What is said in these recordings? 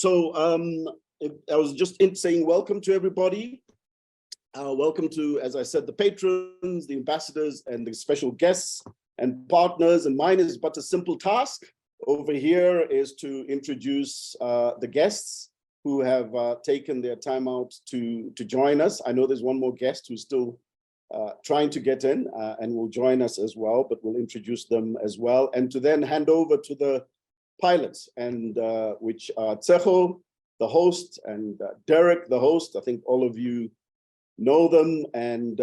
I was just saying welcome to everybody. Welcome to, as I said, the patrons, the ambassadors, and the special guests and partners. And mine is but a simple task. Over here is to introduce the guests who have taken their time out to join us. I know there's one more guest who's still trying to get in and will join us as well, but we'll introduce them as well. And to then hand over to the pilots, and which are Tseho, the host, and Derek, the host. I think all of you know them, and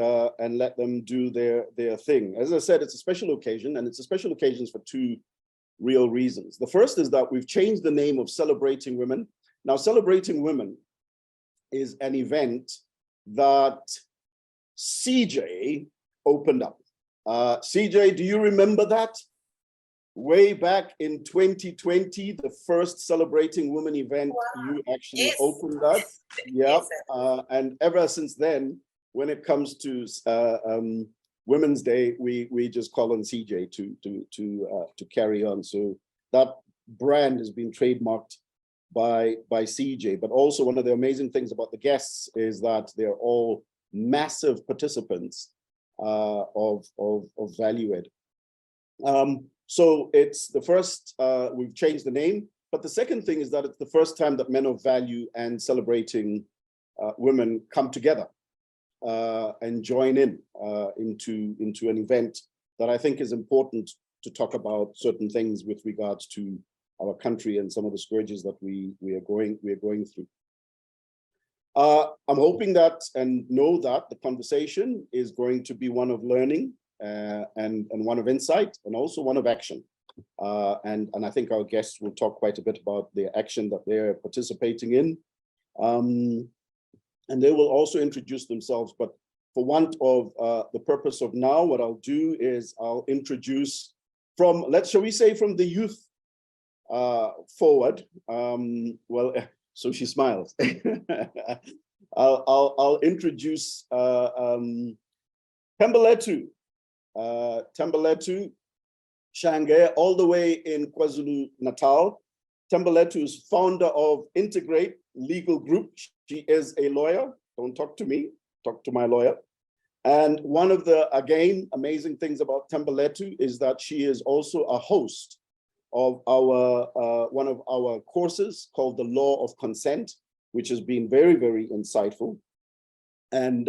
let them do their thing. As I said, it's a special occasion, and it's a special occasion for two real reasons. The first is that we've changed the name of Celebrating Women. Now, Celebrating Women is an event that CJ opened up. CJ, do you remember that? Way back in 2020, the first Celebrating Women event, wow. You actually opened that. Yep. And ever since then, when it comes to Women's Day, we just call on CJ to carry on. So that brand has been trademarked by CJ. But also, one of the amazing things about the guests is that they're all massive participants of Value Ed. So it's the first, we've changed the name, but the second thing is that it's the first time that Men of Value and Celebrating Women come together and join into an event that I think is important to talk about certain things with regards to our country and some of the scourges that we are going through. I'm hoping that and know that the conversation is going to be one of learning, and one of insight, and also one of action. And I think our guests will talk quite a bit about the action that they're participating in. And they will also introduce themselves, but for want of the purpose of now, what I'll do is I'll introduce from, shall we say from the youth forward. Well, so she smiles. I'll introduce Thembeletu. Thembeletu Shange, all the way in KwaZulu-Natal. Thembeletu is founder of Integrate Legal Group. She is a lawyer. Don't talk to me, talk to my lawyer. And one of the, again, amazing things about Thembeletu is that she is also a host of our one of our courses called The Law of Consent, which has been very, very insightful. And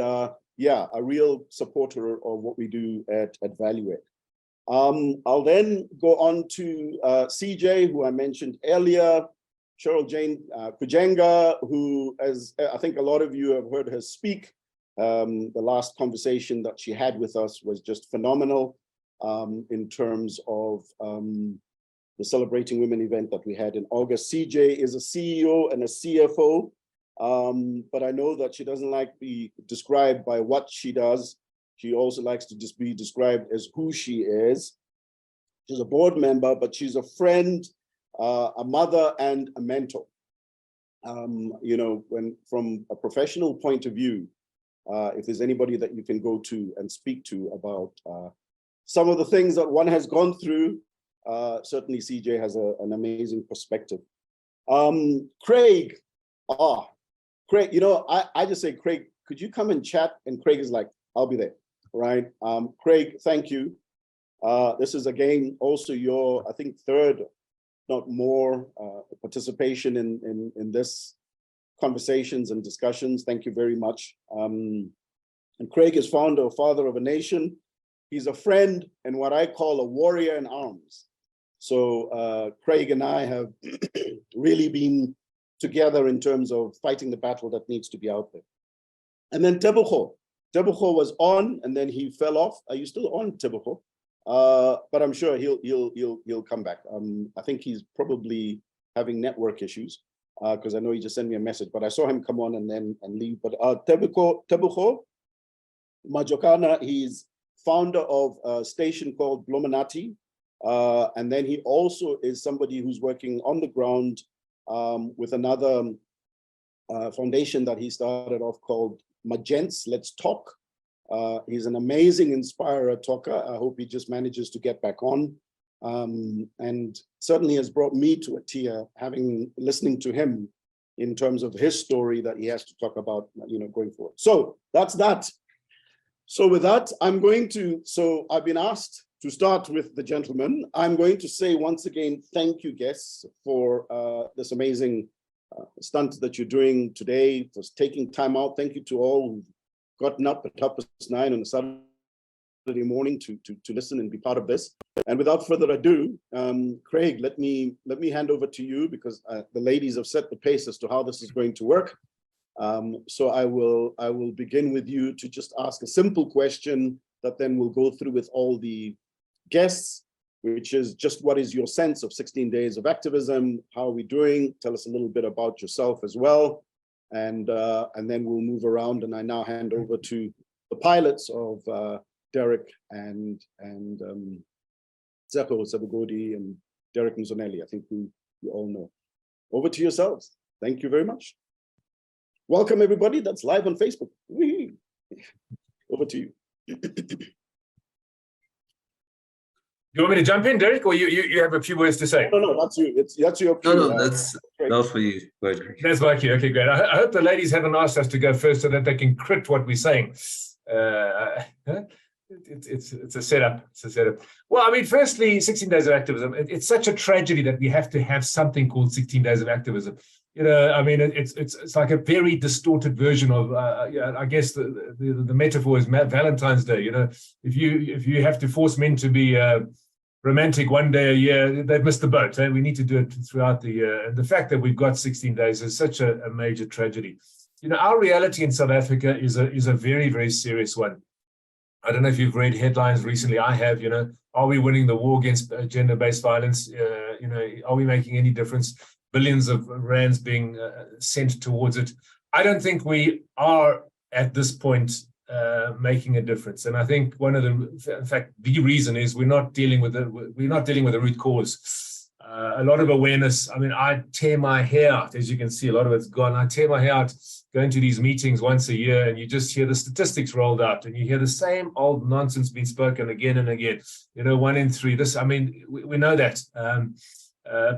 yeah, a real supporter of what we do at Value Ed. I'll then go on to CJ, who I mentioned earlier, Cheryl Jane Kujenga, who, as I think a lot of you have heard her speak. The last conversation that she had with us was just phenomenal in terms of the Celebrating Women event that we had in August. CJ is a CEO and a CFO. But I know that she doesn't like to be described by what she does. She also likes to just be described as who she is. She's a board member, but she's a friend, a mother, and a mentor. You know, from a professional point of view, if there's anybody that you can go to and speak to about some of the things that one has gone through, certainly CJ has an amazing perspective. Craig, Craig, you know, I just say, Craig, could you come and chat? And Craig is like, I'll be there, right? Craig, thank you. This is, again, also your, I think, third, not more, participation in this conversations and discussions. Thank you very much. And Craig is founder, father of a nation. He's a friend and what I call a warrior in arms. So Craig and I have really been together in terms of fighting the battle that needs to be out there. And then Tebogo. Tebogo was on and then he fell off. Are you still on, Tebogo? But I'm sure he'll come back. I think he's probably having network issues because I know he just sent me a message, but I saw him come on and leave. But Tebogo Majokana, he's founder of a station called Blominati. And then he also is somebody who's working on the ground with another foundation that he started off called Magents, Let's Talk. He's an amazing inspirer talker. I hope he just manages to get back on. And certainly has brought me to a tear, listening to him in terms of his story that he has to talk about, going forward. So that's that. So with that, I've been asked to start with the gentleman. I'm going to say once again, thank you, guests, for this amazing stunt that you're doing today, for taking time out. Thank you to all who've gotten up at 9:30 on a Saturday morning to listen and be part of this. And without further ado, Craig, let me hand over to you, because the ladies have set the pace as to how this is going to work. So I will begin with you to just ask a simple question that then we'll go through with all the guests, which is just, what is your sense of 16 days of activism? How are we doing? Tell us a little bit about yourself as well. And then we'll move around, and I now hand over to the pilots of Derek and Zeko Sebugodi and Derek Mzoneli. I think you all know. Over to yourselves. Thank you very much. Welcome, everybody that's live on Facebook. Whee! Over to you. You want me to jump in, Derek, or you have a few words to say? No, that's you. That's your cue. No, that's for you. That's my cue. Okay, great. I hope the ladies haven't asked us to go first so that they can crit what we're saying. It's a setup. It's a setup. Well, I mean, firstly, 16 days of activism. It's such a tragedy that we have to have something called 16 days of activism. I mean, it's like a very distorted version of, I guess the metaphor is Valentine's Day. If you have to force men to be romantic one day a year, they've missed the boat. We need to do it throughout the year. And the fact that we've got 16 days is such a major tragedy. Our reality in South Africa is a very, very serious one. I don't know if you've read headlines recently. I have. Are we winning the war against gender-based violence? Are we making any difference? Billions of rands being sent towards it. I don't think we are at this point making a difference. And I think the reason is we're not dealing with the root cause. A lot of awareness. I mean, I tear my hair out, as you can see. A lot of it's gone. I tear my hair out going to these meetings once a year, and you just hear the statistics rolled out, and you hear the same old nonsense being spoken again and again. 1 in 3. We know that.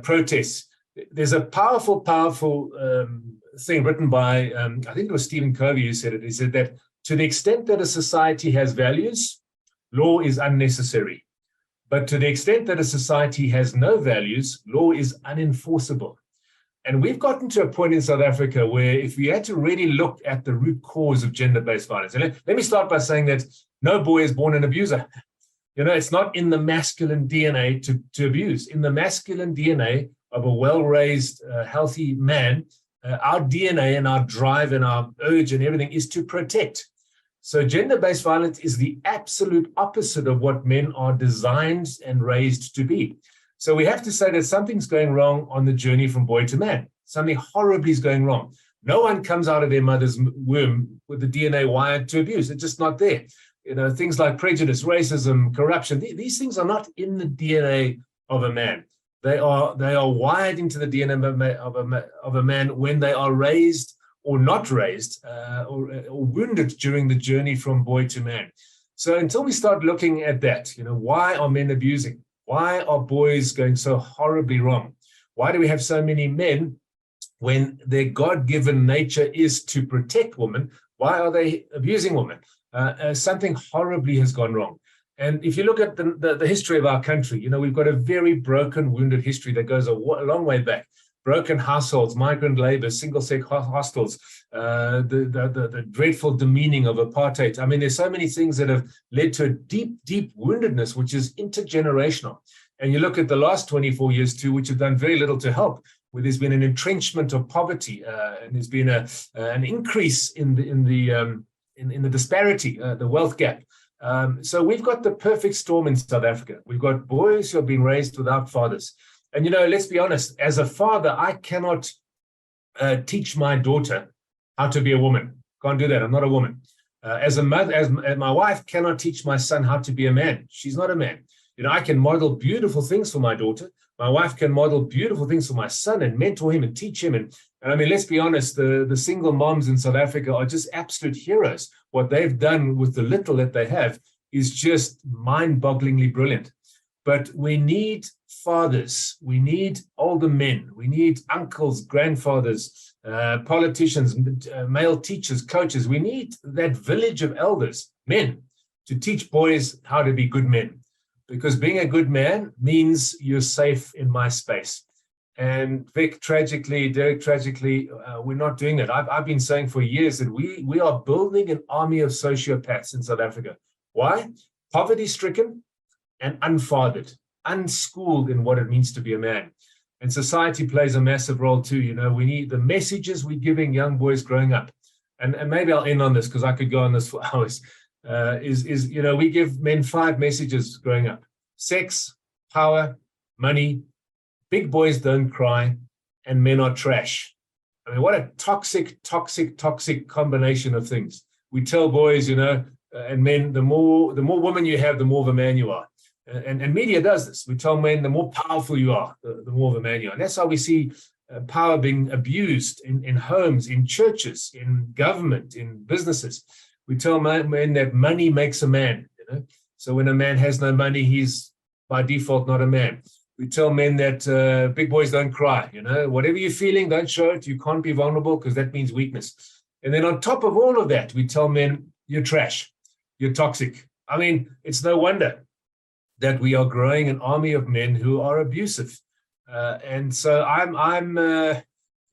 Protests. There's a powerful thing written by, I think it was Stephen Covey who said it. He said that to the extent that a society has values, law is unnecessary. But to the extent that a society has no values, law is unenforceable. And we've gotten to a point in South Africa where if we had to really look at the root cause of gender-based violence, and let me start by saying that no boy is born an abuser. It's not in the masculine DNA to abuse. In the masculine DNA of a well-raised, healthy man, our DNA and our drive and our urge and everything is to protect. So gender-based violence is the absolute opposite of what men are designed and raised to be. So we have to say that something's going wrong on the journey from boy to man. Something horribly is going wrong. No one comes out of their mother's womb with the DNA wired to abuse. It's just not there. Things like prejudice, racism, corruption, these things are not in the DNA of a man. They are wired into the DNA of a man when they are raised or not raised or wounded during the journey from boy to man. So until we start looking at that, why are men abusing? Why are boys going so horribly wrong? Why do we have so many men when their God-given nature is to protect women? Why are they abusing women? Something horribly has gone wrong. And if you look at the history of our country, we've got a very broken, wounded history that goes a long way back. Broken households, migrant labor, single-sex hostels, the dreadful demeaning of apartheid. I mean, there's so many things that have led to a deep, deep woundedness, which is intergenerational. And you look at the last 24 years too, which have done very little to help, where there's been an entrenchment of poverty, and there's been an increase in the disparity, the wealth gap. So we've got the perfect storm in South Africa. We've got boys who have been raised without fathers. And, let's be honest, as a father, I cannot teach my daughter how to be a woman. Can't do that. I'm not a woman. As a mother, as my wife cannot teach my son how to be a man. She's not a man. I can model beautiful things for my daughter. My wife can model beautiful things for my son and mentor him and teach him. And I mean, let's be honest, the single moms in South Africa are just absolute heroes. What they've done with the little that they have is just mind-bogglingly brilliant. But we need fathers, we need older men, we need uncles, grandfathers, politicians, male teachers, coaches. We need that village of elders, men, to teach boys how to be good men. Because being a good man means you're safe in my space. And Vic, tragically, Derek, tragically, we're not doing that. I've been saying for years that we are building an army of sociopaths in South Africa. Why? Poverty-stricken and unfathered, unschooled in what it means to be a man. And society plays a massive role too. You know, we need the messages we're giving young boys growing up. And maybe I'll end on this because I could go on this for hours. You know, we give men 5 messages growing up: sex, power, money, big boys don't cry, and men are trash. I mean, what a toxic combination of things. We tell boys, you know, and men, the more women you have, the more of a man you are. And media does this. We tell men the more powerful you are, the more of a man you are. And that's how we see power being abused in homes, in churches, in government, in businesses. We tell men that money makes a man. You know? So when a man has no money, he's by default not a man. We tell men that big boys don't cry. You know, whatever you're feeling, don't show it. You can't be vulnerable because that means weakness. And then on top of all of that, we tell men you're trash, you're toxic. I mean, it's no wonder that we are growing an army of men who are abusive. And so I'm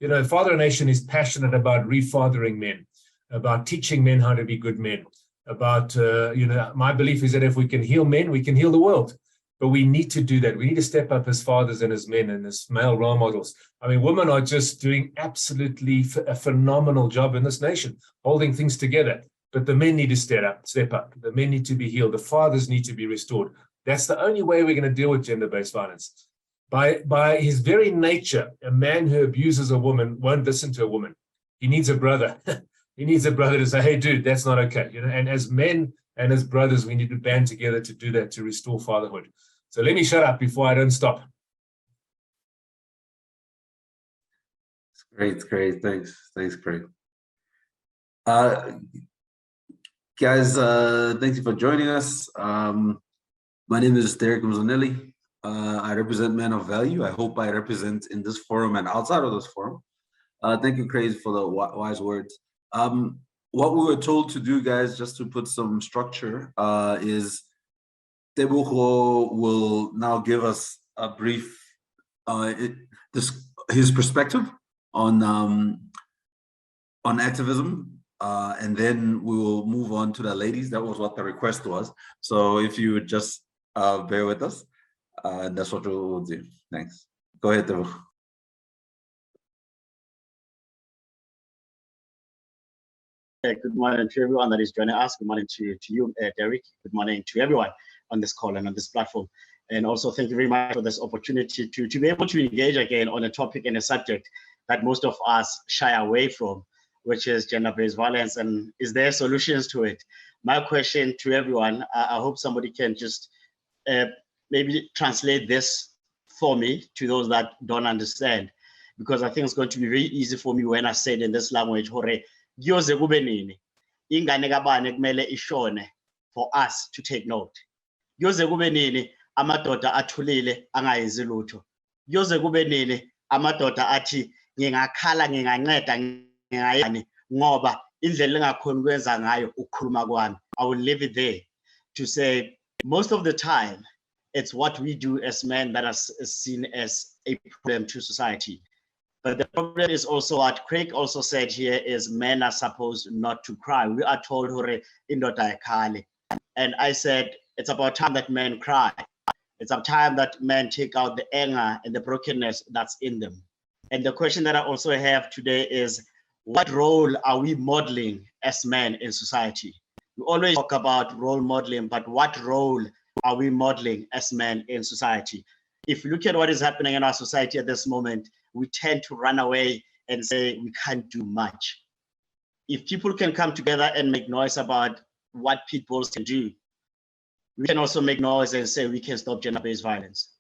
you know, Father Nation is passionate about refathering men, about teaching men how to be good men, about, you know, my belief is that if we can heal men, we can heal the world. But we need to do that. We need to step up as fathers and as men and as male role models. I mean, women are just doing absolutely a phenomenal job in this nation, holding things together. But the men need to step up. The men need to be healed. The fathers need to be restored. That's the only way we're going to deal with gender-based violence. By his very nature, a man who abuses a woman won't listen to a woman. He needs a brother. He needs a brother to say, hey, dude, that's not okay. You know, and as men and as brothers, we need to band together to do that, to restore fatherhood. So let me shut up before I don't stop. Great. Thanks, Craig. Guys, thank you for joining us. My name is Derek Mzonelli. I represent Men of Value. I hope I represent in this forum and outside of this forum. Thank you, Craig, for the wise words. What we were told to do, guys, just to put some structure, is Tebogo will now give us a brief, his perspective on activism, and then we will move on to the ladies. That was what the request was. So if you would just bear with us, that's what we will do. Thanks. Go ahead, Tebogo. Good morning to everyone that is joining us. Good morning to you, Derek. Good morning to everyone on this call and on this platform. And also thank you very much for this opportunity to be able to engage again on a topic and a subject that most of us shy away from, which is gender-based violence, and is there solutions to it? My question to everyone, I hope somebody can just maybe translate this for me to those that don't understand, because I think it's going to be very easy for me when I say it in this language, kuyoze kube nini ingane kabani kumele ishone for us to take note. Kuyoze kube nini amadoda athulile angayenzi lutho. Kuyoze kube nini amadoda athi ngingakhala nginganceda ngingayani ngoba indlela engakhona ukwenza ngayo ukukhuluma kwami. I will leave it there to say most of the time it's what we do as men that is seen as a problem to society. But the problem is also what Craig also said here is men are supposed not to cry. We are told, and I said, it's about time that men cry. It's about time that men take out the anger and the brokenness that's in them. And the question that I also have today is, what role are we modeling as men in society? We always talk about role modeling, but what role are we modeling as men in society? If you look at what is happening in our society at this moment, we tend to run away and say we can't do much. If people can come together and make noise about what people can do, we can also make noise and say we can stop gender-based violence.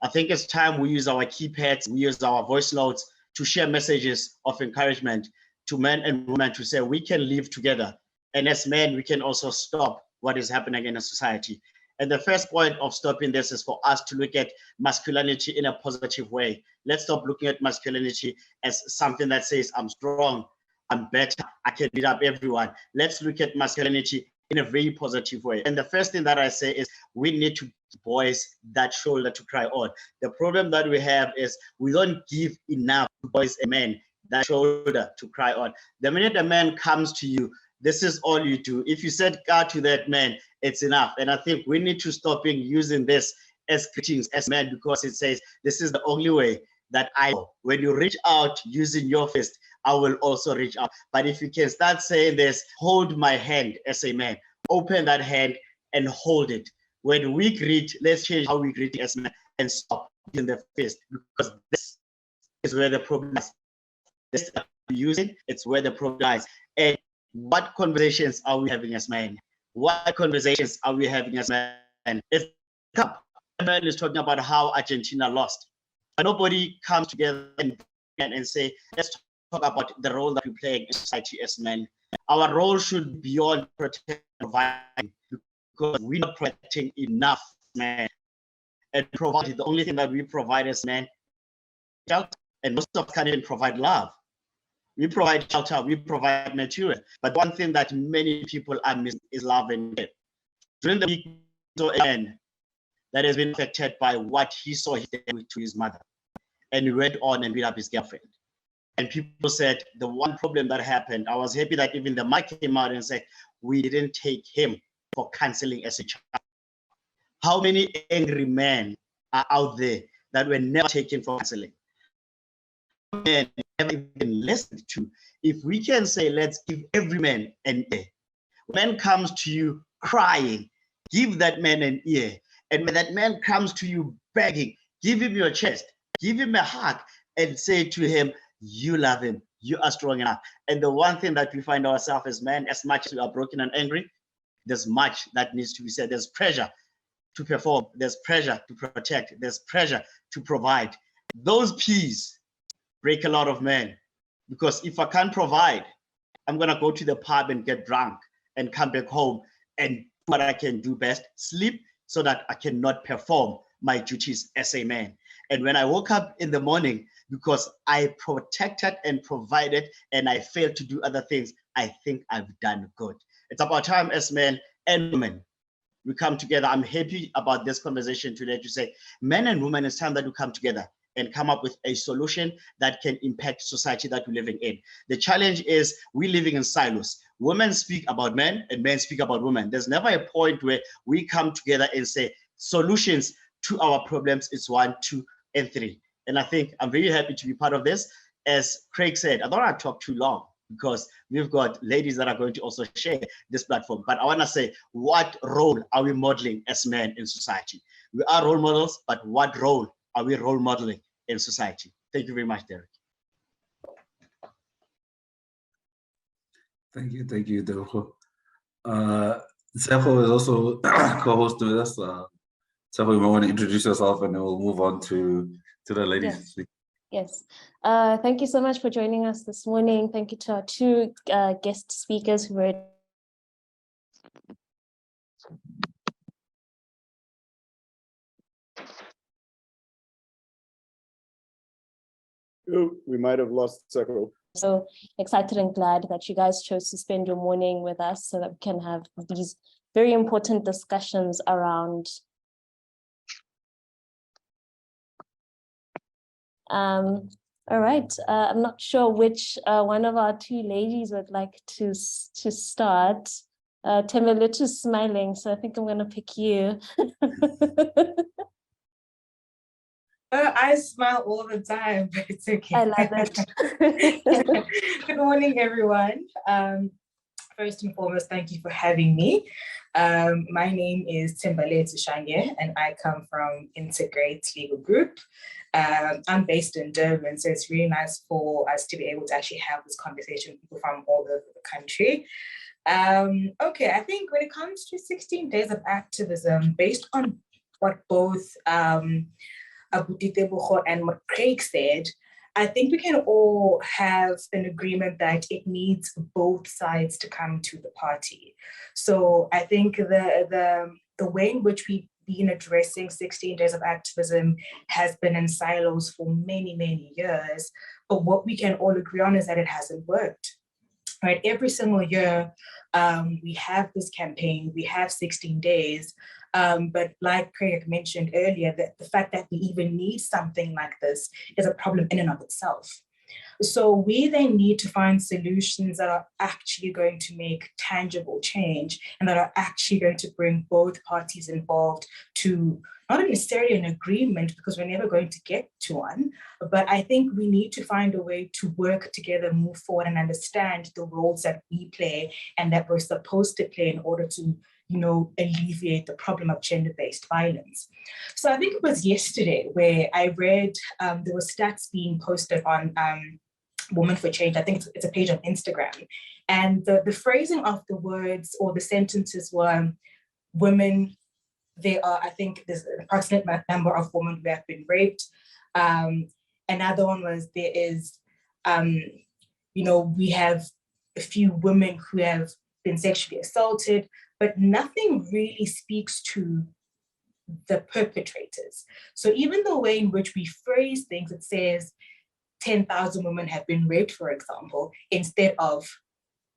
I think it's time we use our keypads, we use our voice notes to share messages of encouragement to men and women to say we can live together. And as men, we can also stop what is happening in a society. And the first point of stopping this is for us to look at masculinity in a positive way. Let's stop looking at masculinity as something that says, I'm strong, I'm better, I can beat up everyone. Let's look at masculinity in a very positive way. And the first thing that I say is we need to give boys that shoulder to cry on. The problem that we have is we don't give enough boys and men that shoulder to cry on. The minute a man comes to you, this is all you do. If you said God to that man, it's enough. And I think we need to stop using this as greetings as men, because it says this is the only way that I know. When you reach out using your fist, I will also reach out. But if you can start saying this, hold my hand as a man, open that hand and hold it. When we greet, let's change how we greet as men and stop using the fist, because this is where the problem is. This using, it's where the problem lies. And what conversations are we having as men? What conversations are we having as men? If a man is talking about how Argentina lost, nobody comes together and say, let's talk about the role that we play in society as men. Our role should be beyond protecting, providing, because we're not protecting enough men. And providing, the only thing that we provide as men, shelter, and most of us can't even provide love. We provide shelter, we provide material. But one thing that many people are missing is love and care. During the week, so a man that has been affected by what he saw his dad do to his mother, and he went on and beat up his girlfriend. And people said the one problem that happened, I was happy that even the mic came out and said, we didn't take him for counseling as a child. How many angry men are out there that were never taken for counseling? Men never even listened to. If we can say, let's give every man an ear. When man comes to you crying, give that man an ear. And when that man comes to you begging, give him your chest, give him a hug, and say to him, you love him, you are strong enough. And the one thing that we find ourselves as men, as much as we are broken and angry, there's much that needs to be said. There's pressure to perform, there's pressure to protect, there's pressure to provide. Those P's break a lot of men, because if I can't provide, I'm gonna go to the pub and get drunk and come back home and do what I can do best, sleep, so that I cannot perform my duties as a man. And when I woke up in the morning, because I protected and provided and I failed to do other things, I think I've done good. It's about time as men and women, we come together. I'm happy about this conversation today to say, men and women, it's time that we come together and come up with a solution that can impact society that we're living in. The challenge is we're living in silos. Women speak about men and men speak about women. There's never a point where we come together and say solutions to our problems is 1, 2, and 3. And I think I'm very happy to be part of this. As Craig said, I don't want to talk too long because we've got ladies that are going to also share this platform. But I want to say, what role are we modeling as men in society? We are role models, but what role are we role modeling in society? Thank you very much, Derek. Thank you, Derek. Sefo is also co-hosting with us. Sefo, you might want to introduce yourself and then we'll move on to the ladies. Yes. Thank you so much for joining us this morning. Thank you to our 2 guest speakers who were we might have lost Seko. so excited and glad that you guys chose to spend your morning with us so that we can have these very important discussions around all right. I'm not sure which one of our 2 ladies would like to start. Tembeletu is smiling, so I think I'm going to pick you. I smile all the time, but it's okay. I love it. Good morning, everyone. First and foremost, thank you for having me. My name is Tembeletu Shanye, and I come from Integrate Legal Group. I'm based in Durban, so it's really nice for us to be able to actually have this conversation with people from all over the country. Okay, I think when it comes to 16 days of activism, based on what both Abu Ditebucho and what Craig said, I think we can all have an agreement that it needs both sides to come to the party. So I think the way in which we've been addressing 16 days of activism has been in silos for many, many years. But what we can all agree on is that it hasn't worked. Right? Every single year, we have this campaign, we have 16 days. But like Craig mentioned earlier, that the fact that we even need something like this is a problem in and of itself. So we then need to find solutions that are actually going to make tangible change and that are actually going to bring both parties involved to not necessarily an agreement, because we're never going to get to one, but I think we need to find a way to work together, move forward, and understand the roles that we play and that we're supposed to play in order to, alleviate the problem of gender-based violence. So I think it was yesterday where I read there were stats being posted on Women for Change. I think it's a page on Instagram. And the phrasing of the words or the sentences were, women, I think there's an approximate number of women who have been raped. Another one was, there is, we have a few women who have been sexually assaulted, but nothing really speaks to the perpetrators. So even the way in which we phrase things, it says 10,000 women have been raped, for example, instead of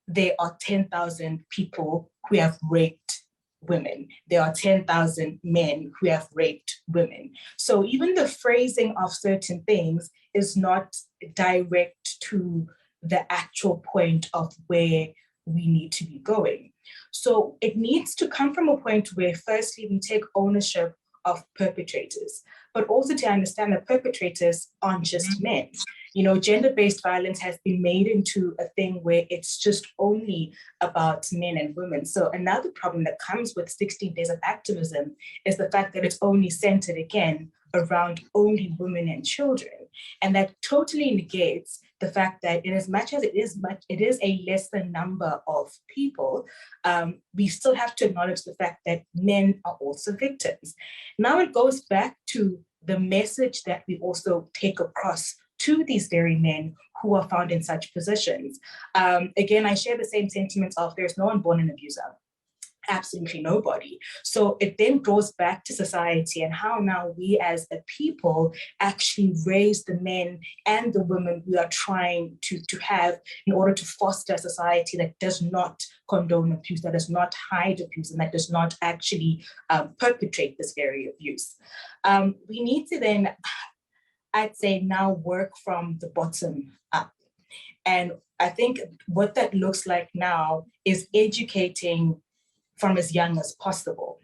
there are 10,000 people who have raped women. There are 10,000 men who have raped women. So even the phrasing of certain things is not direct to the actual point of where we need to be going. So it needs to come from a point where firstly we take ownership of perpetrators, but also to understand that perpetrators aren't just men. Gender-based violence has been made into a thing where it's just only about men and women. So another problem that comes with 16 days of activism is the fact that it's only centered again around only women and children. And that totally negates the fact that in as much as it is a lesser number of people, we still have to acknowledge the fact that men are also victims. Now it goes back to the message that we also take across to these very men who are found in such positions. Again, I share the same sentiments of there's no one born an abuser. Absolutely nobody. So it then draws back to society and how now we as a people actually raise the men and the women we are trying to have in order to foster a society that does not condone abuse, that does not hide abuse, and that does not actually perpetrate this very abuse. We need to then, I'd say, now work from the bottom up. And I think what that looks like now is educating from as young as possible.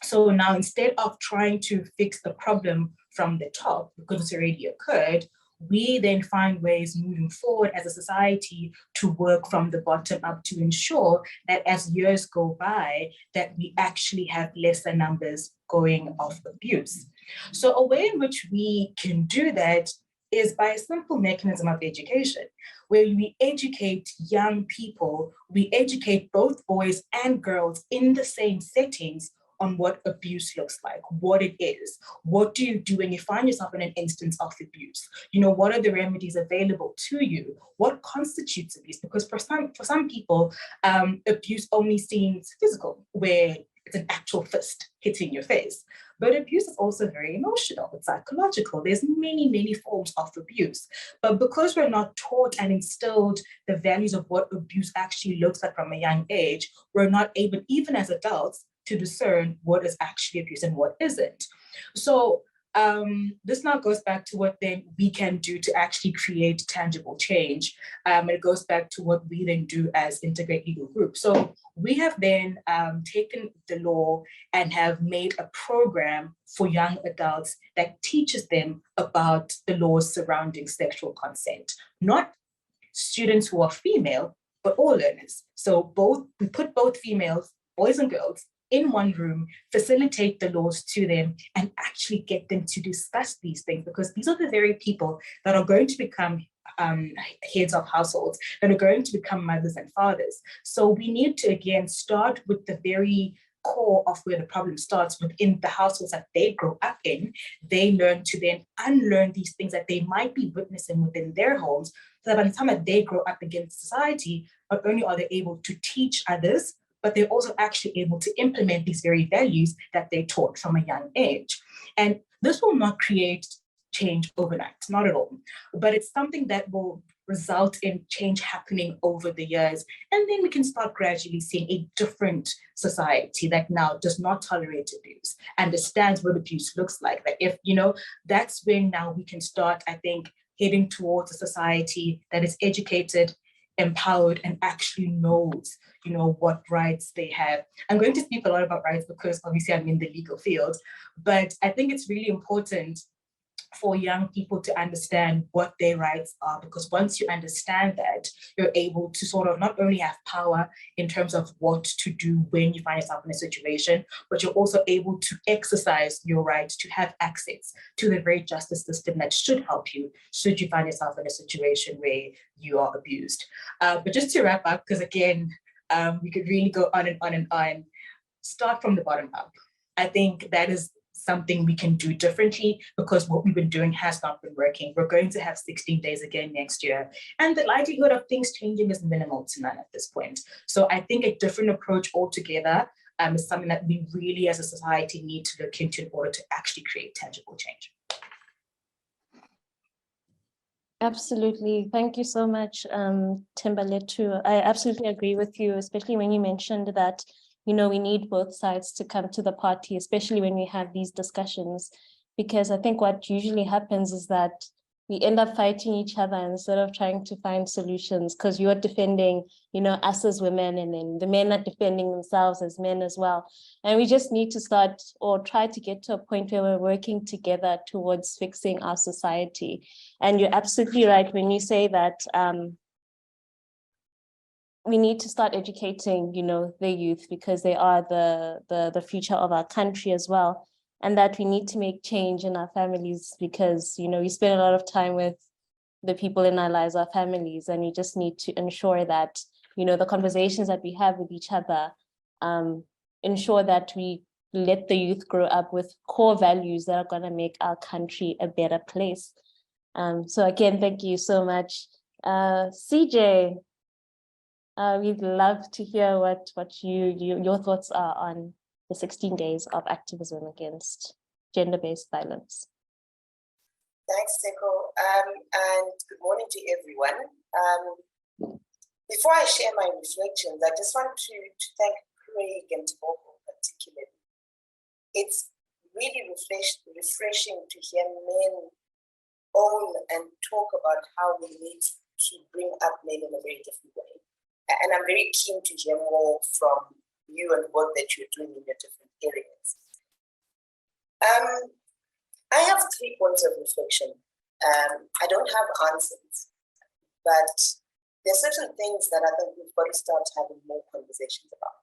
So now instead of trying to fix the problem from the top, because it's already occurred, we then find ways moving forward as a society to work from the bottom up to ensure that as years go by, that we actually have lesser numbers going of abuse. So a way in which we can do that is by a simple mechanism of education, where we educate young people, we educate both boys and girls in the same settings on what abuse looks like, what it is. What do you do when you find yourself in an instance of abuse? What are the remedies available to you? What constitutes abuse? Because for some people, abuse only seems physical, where it's an actual fist hitting your face. But abuse is also very emotional, it's psychological. There's many, many forms of abuse. But because we're not taught and instilled the values of what abuse actually looks like from a young age, we're not able, even as adults, to discern what is actually abuse and what isn't. So this now goes back to what then we can do to actually create tangible change. It goes back to what we then do as Integrate Legal Group. So we have then taken the law and have made a program for young adults that teaches them about the laws surrounding sexual consent. Not students who are female, but all learners. So we put both females, boys and girls, in one room, facilitate the laws to them, and actually get them to discuss these things, because these are the very people that are going to become heads of households, that are going to become mothers and fathers. So we need to, again, start with the very core of where the problem starts within the households that they grow up in, they learn to then unlearn these things that they might be witnessing within their homes, so that by the time that they grow up against society, not only are they able to teach others, but they're also actually able to implement these very values that they taught from a young age. And this will not create change overnight, not at all, but it's something that will result in change happening over the years. And then we can start gradually seeing a different society that now does not tolerate abuse, understands what abuse looks like. That if, that's when now we can start, I think, heading towards a society that is educated, empowered, and actually knows, what rights they have. I'm going to speak a lot about rights because obviously I'm in the legal field, but I think it's really important for young people to understand what their rights are, because once you understand that, you're able to sort of not only have power in terms of what to do when you find yourself in a situation, but you're also able to exercise your right to have access to the very justice system that should help you should you find yourself in a situation where you are abused. But just to wrap up, because again, we could really go on and on and on, start from the bottom up. I think that is something we can do differently, because what we've been doing has not been working. We're going to have 16 days again next year, and the likelihood of things changing is minimal to none at this point. So I think a different approach altogether is something that we really as a society need to look into in order to actually create tangible change. Absolutely. Thank you so much, Thembaletu. I absolutely agree with you, especially when you mentioned that we need both sides to come to the party, especially when we have these discussions, because I think what usually happens is that we end up fighting each other instead of trying to find solutions, because you're defending, us as women, and then the men are defending themselves as men as well. And we just need to start or try to get to a point where we're working together towards fixing our society. And you're absolutely right when you say that we need to start educating, the youth, because they are the future of our country as well. And that we need to make change in our families, because, we spend a lot of time with the people in our lives, our families, and we just need to ensure that, the conversations that we have with each other, ensure that we let the youth grow up with core values that are going to make our country a better place. So again, thank you so much. CJ, we'd love to hear what your thoughts are on the 16 days of activism against gender-based violence. Thanks, Seko, and good morning to everyone. Before I share my reflections, I just want to thank Craig and Toboko particularly. It's really refreshing to hear men own and talk about how we need to bring up men in a very different way. And I'm very keen to hear more from you and the work that you're doing in your different areas. I have 3 points of reflection. I don't have answers, but there are certain things that I think we've got to start having more conversations about.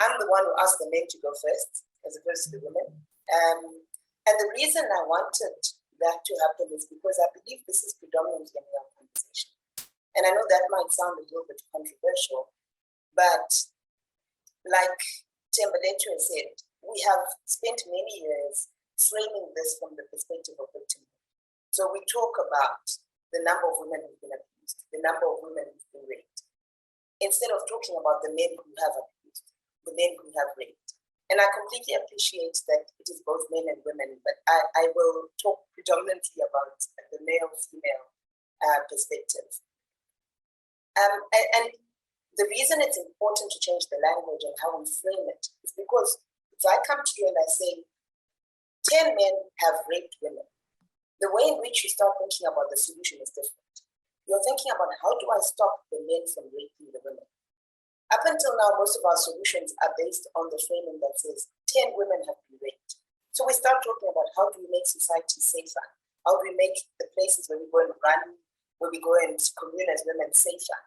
I'm the one who asked the men to go first, as opposed to the women. And the reason I wanted that to happen is because I believe this is predominantly a male conversation. And I know that might sound a little bit controversial, but like Thembaletu has said, we have spent many years framing this from the perspective of victimhood. So we talk about the number of women who've been abused, the number of women who've been raped, instead of talking about the men who have abused, the men who have raped. And I completely appreciate that it is both men and women, but I will talk predominantly about the male-female perspective. And the reason it's important to change the language and how we frame it is because if I come to you and I say, 10 men have raped women, the way in which you start thinking about the solution is different. You're thinking about how do I stop the men from raping the women? Up until now, most of our solutions are based on the framing that says 10 women have been raped. So we start talking about how do we make society safer? How do we make the places where we go and run, where we go and commune as women safer?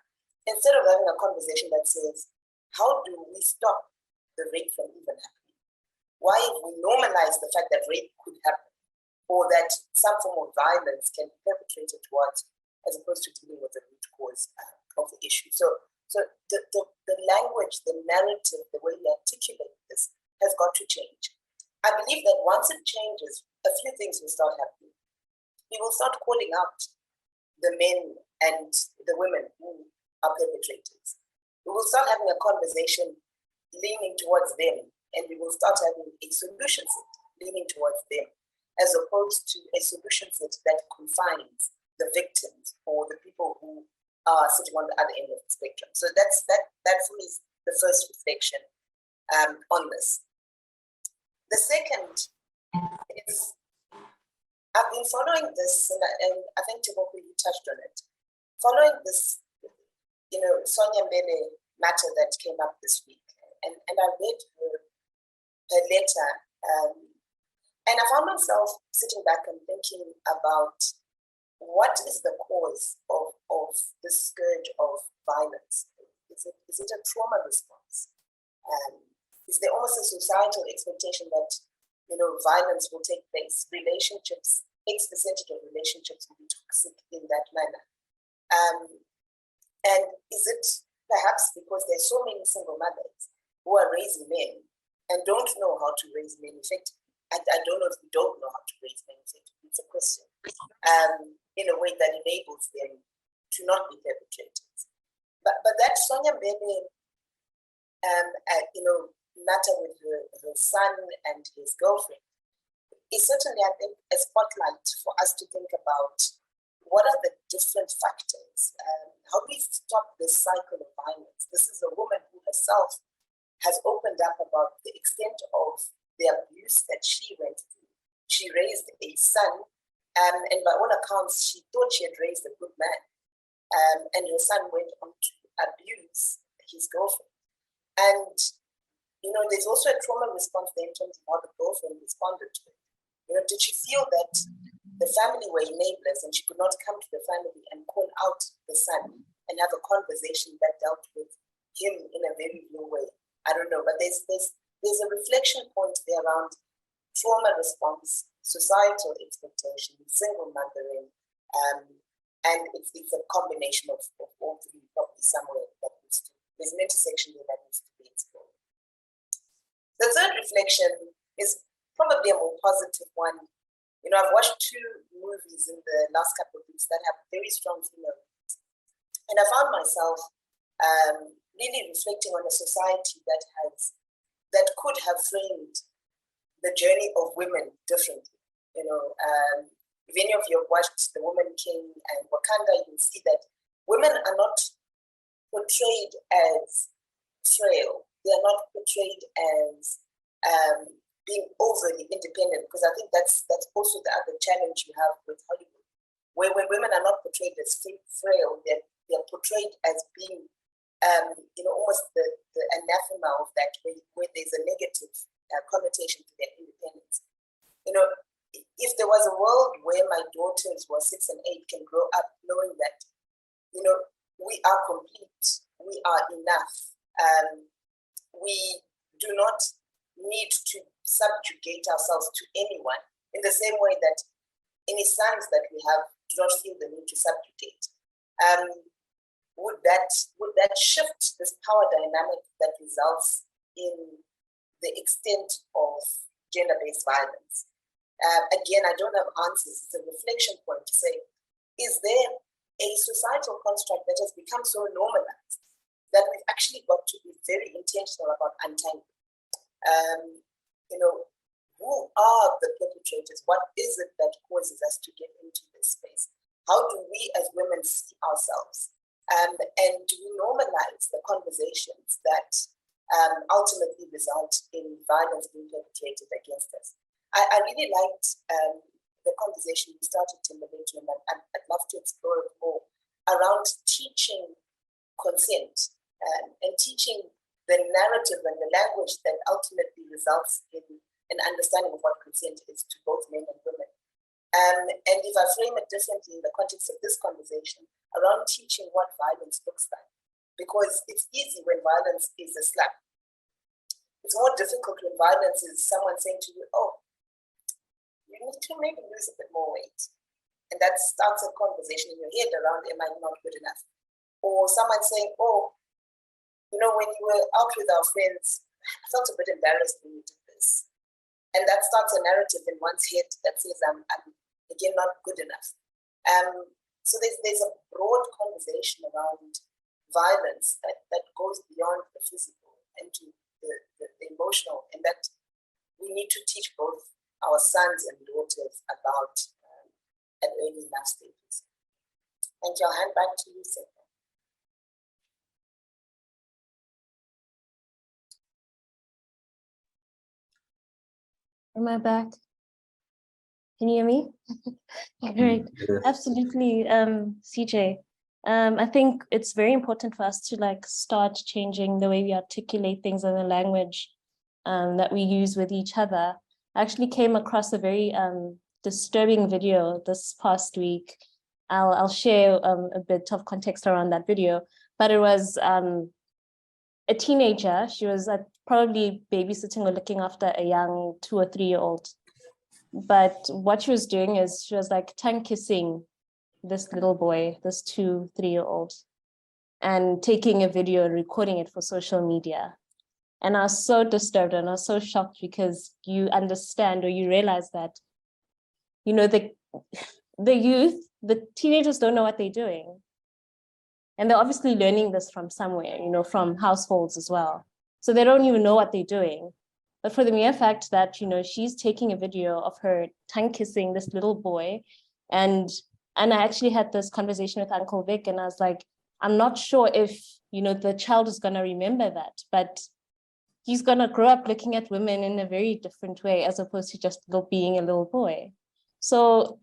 Instead of having a conversation that says, how do we stop the rape from even happening? Why have we normalized the fact that rape could happen, or that some form of violence can be perpetrated towards, as opposed to dealing with the root cause of the issue? So the language, the narrative, the way we articulate this has got to change. I believe that once it changes, a few things will start happening. We will start calling out the men and the women who are perpetrators. We will start having a conversation leaning towards them, and we will start having a solution set leaning towards them, as opposed to a solution set that confines the victims or the people who are sitting on the other end of the spectrum. So that for me is the first reflection on this. The second is, I've been following this, and I think Tiboku, you touched on it, following this, Sonia Mbele matter that came up this week. And I read her letter, and I found myself sitting back and thinking about what is the cause of this scourge of violence? Is it a trauma response? Is there almost a societal expectation that violence will take place? Relationships, X percentage of relationships will be toxic in that manner. And is it perhaps because there's so many single mothers who are raising men and don't know how to raise men effectively? I don't know if we don't know how to raise men effectively. It's a question. In a way that enables them to not be perpetrators. But that Sonia Mbele, matter with her son and his girlfriend is certainly, I think, a spotlight for us to think about what are the different factors. How do we stop this cycle of violence? This is a woman who herself has opened up about the extent of the abuse that she went through. She raised a son, and by all accounts, she thought she had raised a good man. And her son went on to abuse his girlfriend. And there's also a trauma response there in terms of how the girlfriend responded to it. Did she feel that the family were enablers and she could not come to the family and call out the son and have a conversation that dealt with him in a very real way? I don't know, but there's a reflection point there around trauma response, societal expectation, single mothering, and it's a combination of all three, probably somewhere that there's an intersection there that needs to be explored. The third reflection is probably a more positive one. I've watched 2 movies in the last couple of weeks that have very strong female leads. And I found myself really reflecting on a society that could have framed the journey of women differently. If any of you have watched The Woman King and Wakanda, you will see that women are not portrayed as frail. They are not portrayed as being overly independent, because I think that's also the other challenge you have with Hollywood, where when women are not portrayed as frail, they're portrayed as being, almost the anathema of that, where there's a negative connotation to their independence. If there was a world where my daughters who are 6 and 8 can grow up knowing that, we are complete, we are enough. We do not need to subjugate ourselves to anyone in the same way that any sons that we have do not feel the need to subjugate. Would that shift this power dynamic that results in the extent of gender-based violence? Again, I don't have answers. It's a reflection point to say, is there a societal construct that has become so normalized that we've actually got to be very intentional about untangling? Who are the perpetrators? What is it that causes us to get into this space? How do we as women see ourselves? And do we normalize the conversations that ultimately result in violence being perpetrated against us? I really liked the conversation we started in the meeting, and I'd love to explore it more around teaching consent and teaching the narrative and the language that ultimately results in an understanding of what consent is to both men and women. And if I frame it differently in the context of this conversation, around teaching what violence looks like, because it's easy when violence is a slap. It's more difficult when violence is someone saying to you, oh, you need to maybe lose a bit more weight. And that starts a conversation in your head around, am I not good enough? Or someone saying, oh, when you were out with our friends, I felt a bit embarrassed when we did this. And that starts a narrative in one's head that says, I'm again, not good enough. So there's a broad conversation around violence that goes beyond the physical into the emotional, and that we need to teach both our sons and daughters about at early enough stages. Thank you. I'll hand back to you, Sarah. Am I back? Can you hear me? Great. Yes. Absolutely, CJ. I think it's very important for us to like start changing the way we articulate things in the language that we use with each other. I actually came across a very disturbing video this past week. I'll share a bit of context around that video, but it was a teenager. She was probably babysitting or looking after a young 2 or 3 year old. But what she was doing is she was like tongue kissing this little boy, this 2, 3 year old, and taking a video and recording it for social media. And I was so disturbed and I was so shocked because you understand or you realize that, you know, the youth, the teenagers don't know what they're doing. And they're obviously learning this from somewhere, you know, from households as well. So they don't even know what they're doing. But for the mere fact that, you know, she's taking a video of her tongue kissing this little boy. And I actually had this conversation with Uncle Vic, and I was like, I'm not sure if, you know, the child is going to remember that, but he's going to grow up looking at women in a very different way, as opposed to just being a little boy. So,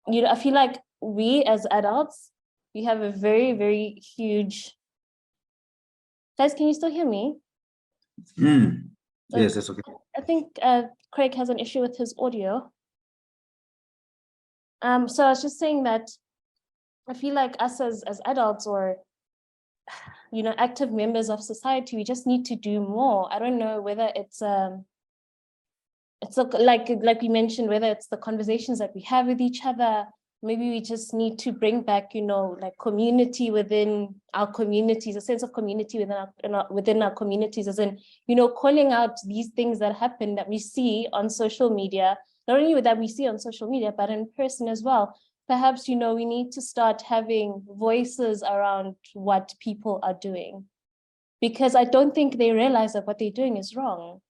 you know, I feel like we as adults, we have a very, very huge... Guys, can you still hear me? Yes, that's okay. I think Craig has an issue with his audio. So I was just saying that I feel like us as adults or, you know, active members of society, we just need to do more. I don't know whether it's like we mentioned, whether it's the conversations that we have with each other. Maybe we just need to bring back, you know, like community within our communities, a sense of community within our communities, as in, you know, calling out these things that happen that we see on social media, not only that we see on social media, but in person as well. Perhaps, you know, we need to start having voices around what people are doing, because I don't think they realize that what they're doing is wrong,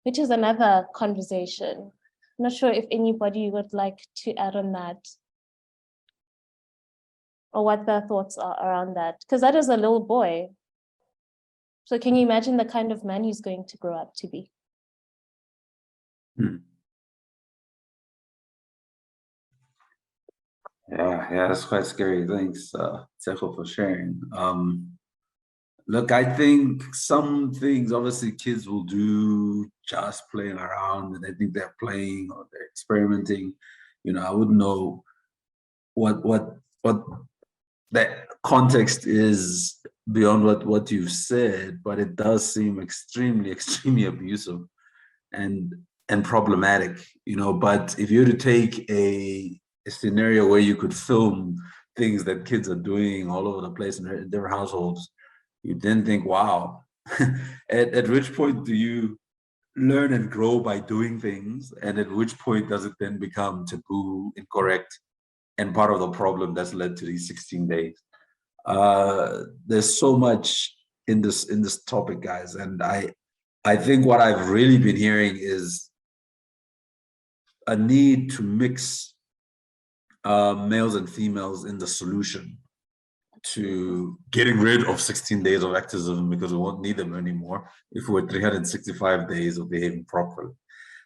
which is another conversation. I'm not sure if anybody would like to add on that or what their thoughts are around that, because that is a little boy. So can you imagine the kind of man he's going to grow up to be? Yeah, that's quite scary. Thanks, Tejo, for sharing. Look, I think some things obviously kids will do just playing around, and they think they're playing or they're experimenting. You know, I wouldn't know what that context is beyond what you've said, but it does seem extremely, extremely abusive and problematic. You know, but if you were to take a scenario where you could film things that kids are doing all over the place in their households, you then think, wow, at which point do you learn and grow by doing things? And at which point does it then become taboo, incorrect, and part of the problem that's led to these 16 days? There's so much in this topic, guys. And I think what I've really been hearing is a need to mix males and females in the solution to getting rid of 16 days of activism, because we won't need them anymore if we're 365 days of behaving properly.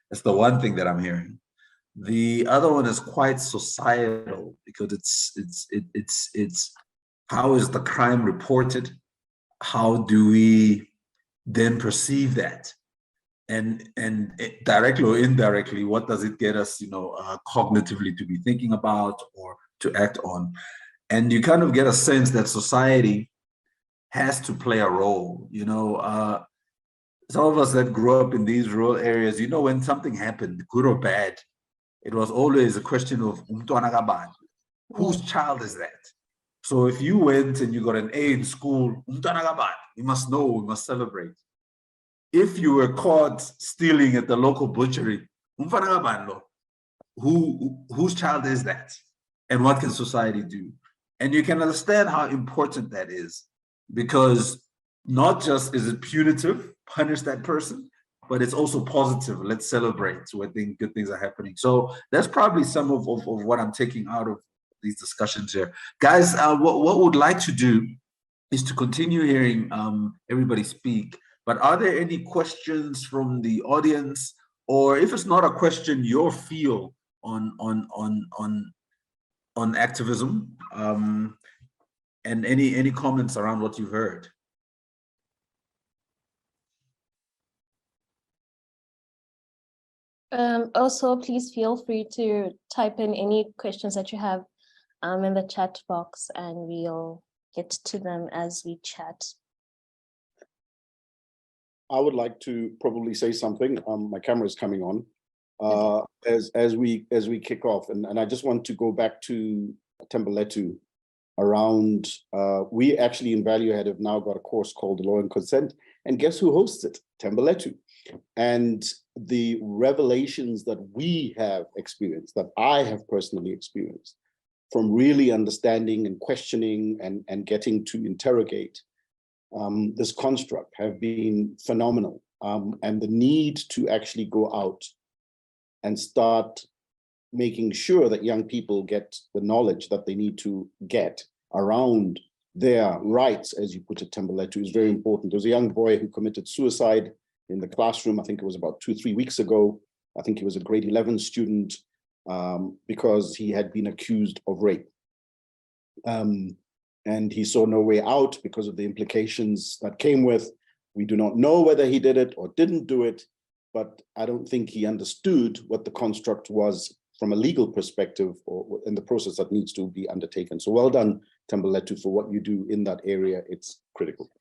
That's the one thing that I'm hearing. The other one is quite societal, because it's how is the crime reported? How do we then perceive that? And directly or indirectly, what does it get us, you know, cognitively to be thinking about or to act on? And you kind of get a sense that society has to play a role. You know, some of us that grew up in these rural areas, you know, when something happened, good or bad, it was always a question of whose child is that? So if you went and you got an A in school, you must know, we must celebrate. if you were caught stealing at the local butchery, whose child is that? And what can society do? And you can understand how important that is, because not just is it punitive, punish that person, but it's also positive. Let's celebrate when good things are happening. So that's probably some of what I'm taking out of these discussions here. Guys, what we'd like to do is to continue hearing everybody speak, but are there any questions from the audience? Or if it's not a question, your feel on activism, and any comments around what you've heard? Also, please feel free to type in any questions that you have in the chat box, and we'll get to them as we chat. I would like to probably say something. My camera is coming on as we kick off, and I just want to go back to Tembuletu around. We actually in Value have now got a course called Law and Consent, and guess who hosts it? Tembuletu. And the revelations that we have experienced, that I have personally experienced, from really understanding and questioning and getting to interrogate this construct have been phenomenal. And the need to actually go out and start making sure that young people get the knowledge that they need to get around their rights, as you put it, Tembuletu, is very important. There was a young boy who committed suicide in the classroom. I think it was about 2-3 weeks ago. I think he was a grade 11 student because he had been accused of rape. And he saw no way out because of the implications that came with. We do not know whether he did it or didn't do it, but I don't think he understood what the construct was from a legal perspective or in the process that needs to be undertaken. So well done, Tembuletu, for what you do in that area. It's critical.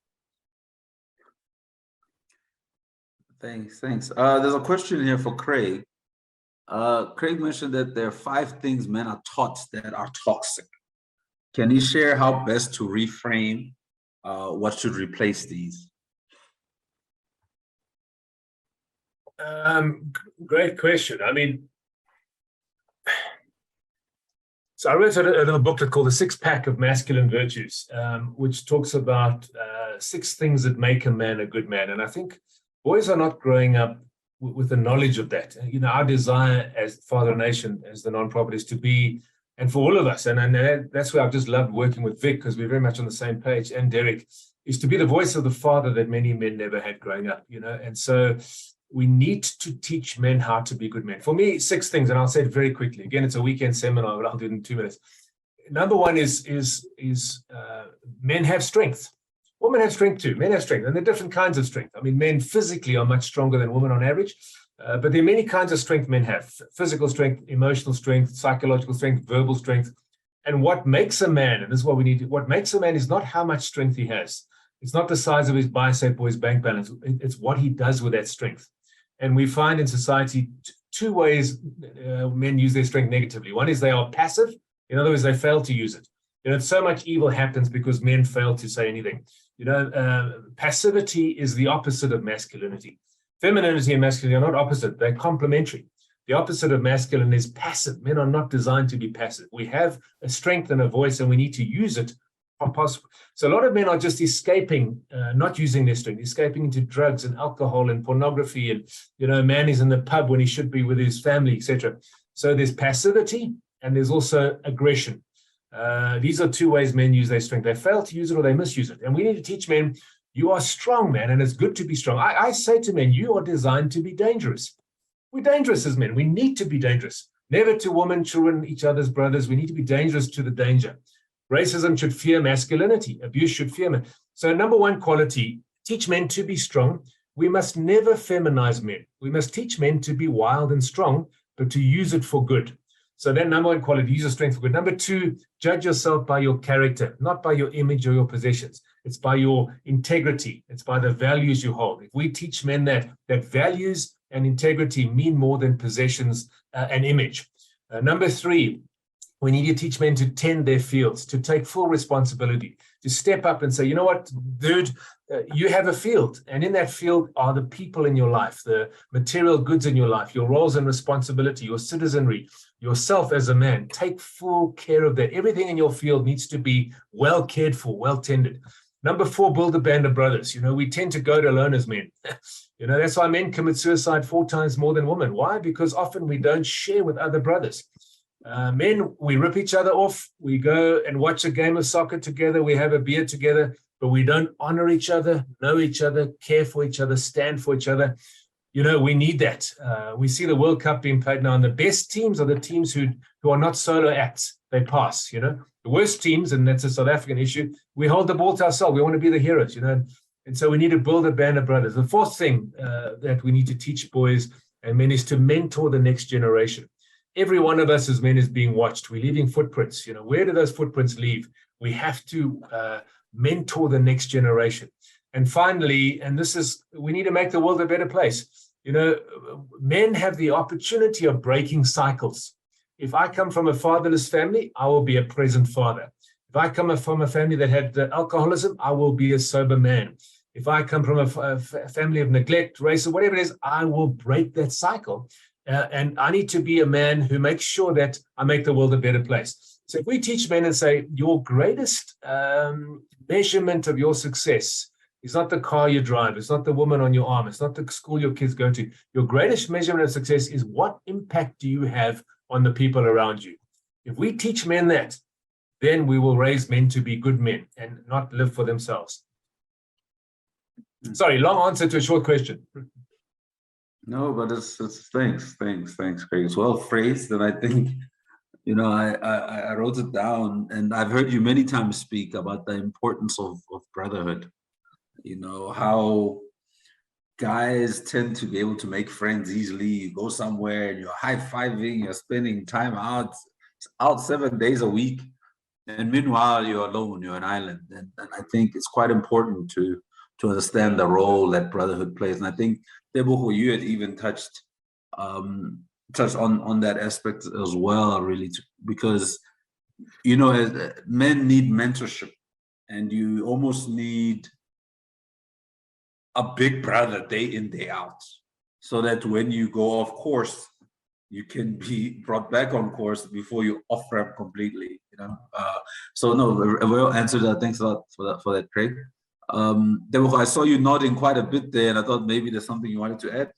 Thanks. There's a question here for Craig. Craig mentioned that there are 5 things men are taught that are toxic. Can you share how best to reframe what should replace these? Great question. I mean, so I wrote a little booklet called The 6-Pack of Masculine Virtues, which talks about 6 things that make a man a good man. And I think boys are not growing up with the knowledge of that. You know, our desire as Father Nation, as the nonprofit, is to be, and for all of us, and that's where I've just loved working with Vic, because we're very much on the same page, and Derek, is to be the voice of the father that many men never had growing up, you know. And so we need to teach men how to be good men. For me, 6 things, and I'll say it very quickly. Again, it's a weekend seminar, but I'll do it in 2 minutes. Number 1 is men have strength. Women have strength too. Men have strength, and there are different kinds of strength. I mean, men physically are much stronger than women on average, but there are many kinds of strength men have: physical strength, emotional strength, psychological strength, verbal strength. And what makes a man, and this is what we need, what makes a man is not how much strength he has. It's not the size of his bicep or his bank balance. It's what he does with that strength. And we find in society 2 ways men use their strength negatively. One is they are passive. In other words, they fail to use it. You know, so much evil happens because men fail to say anything. You know, passivity is the opposite of masculinity. Femininity and masculinity are not opposite, they're complementary. The opposite of masculine is passive. Men are not designed to be passive. We have a strength and a voice, and we need to use it. So a lot of men are just escaping, not using their strength, escaping into drugs and alcohol and pornography. And, you know, a man is in the pub when he should be with his family, etc. So there's passivity and there's also aggression. These are 2 ways men use their strength. They fail to use it or they misuse it. And we need to teach men, you are strong, man, and it's good to be strong. I say to men, you are designed to be dangerous. We're dangerous as men. We need to be dangerous. Never to women, children, each other's brothers. We need to be dangerous to the danger. Racism should fear masculinity. Abuse should fear men. So number 1 quality, teach men to be strong. We must never feminize men. We must teach men to be wild and strong, but to use it for good. So that number 1 quality, use your strength for good. Number 2, judge yourself by your character, not by your image or your possessions. It's by your integrity. It's by the values you hold. If we teach men that values and integrity mean more than possessions and image. Number 3, we need to teach men to tend their fields, to take full responsibility. to step up and say, you know what, dude, you have a field, and in that field are the people in your life, the material goods in your life, your roles and responsibility, your citizenry, yourself as a man. Take full care of that. Everything in your field needs to be well cared for, well tended. Number 4, build a band of brothers. We tend to go it alone as men. That's why men commit suicide 4 times more than women. Why? Because often we don't share with other brothers. Men, we rip each other off. We go and watch a game of soccer together. We have a beer together, but we don't honor each other, know each other, care for each other, stand for each other. We need that. We see the World Cup being played now, and the best teams are the teams who are not solo acts. They pass, The worst teams, and that's a South African issue, we hold the ball to ourselves. We want to be the heroes, And so we need to build a band of brothers. The 4th thing that we need to teach boys and men is to mentor the next generation. Every one of us as men is being watched. We're leaving footprints. Where do those footprints leave? We have to mentor the next generation. And finally, we need to make the world a better place. Men have the opportunity of breaking cycles. If I come from a fatherless family, I will be a present father. If I come from a family that had alcoholism, I will be a sober man. If I come from a family of neglect, race, or whatever it is, I will break that cycle. And I need to be a man who makes sure that I make the world a better place. So if we teach men and say, your greatest measurement of your success is not the car you drive, it's not the woman on your arm, it's not the school your kids go to. Your greatest measurement of success is what impact do you have on the people around you. If we teach men that, then we will raise men to be good men and not live for themselves. Sorry, long answer to a short question. No, but it's thanks, Craig. It's well phrased, and I think, I wrote it down, and I've heard you many times speak about the importance of brotherhood. How guys tend to be able to make friends easily. You go somewhere and you're high-fiving, you're spending time out 7 days a week, and meanwhile you're alone, you're an island. And I think it's quite important to understand the role that brotherhood plays. And I think, Tebogo, you had even touched on that aspect as well, really, because men need mentorship, and you almost need a big brother day in, day out, so that when you go off course, you can be brought back on course before you off ramp completely. So no, a well answered. Thanks a lot for that, Craig. Tebogo, I saw you nodding quite a bit there, and I thought maybe there's something you wanted to add.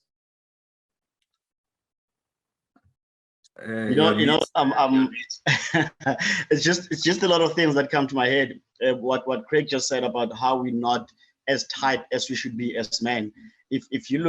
It's just a lot of things that come to my head. What Craig just said about how we're not as tight as we should be as men. If you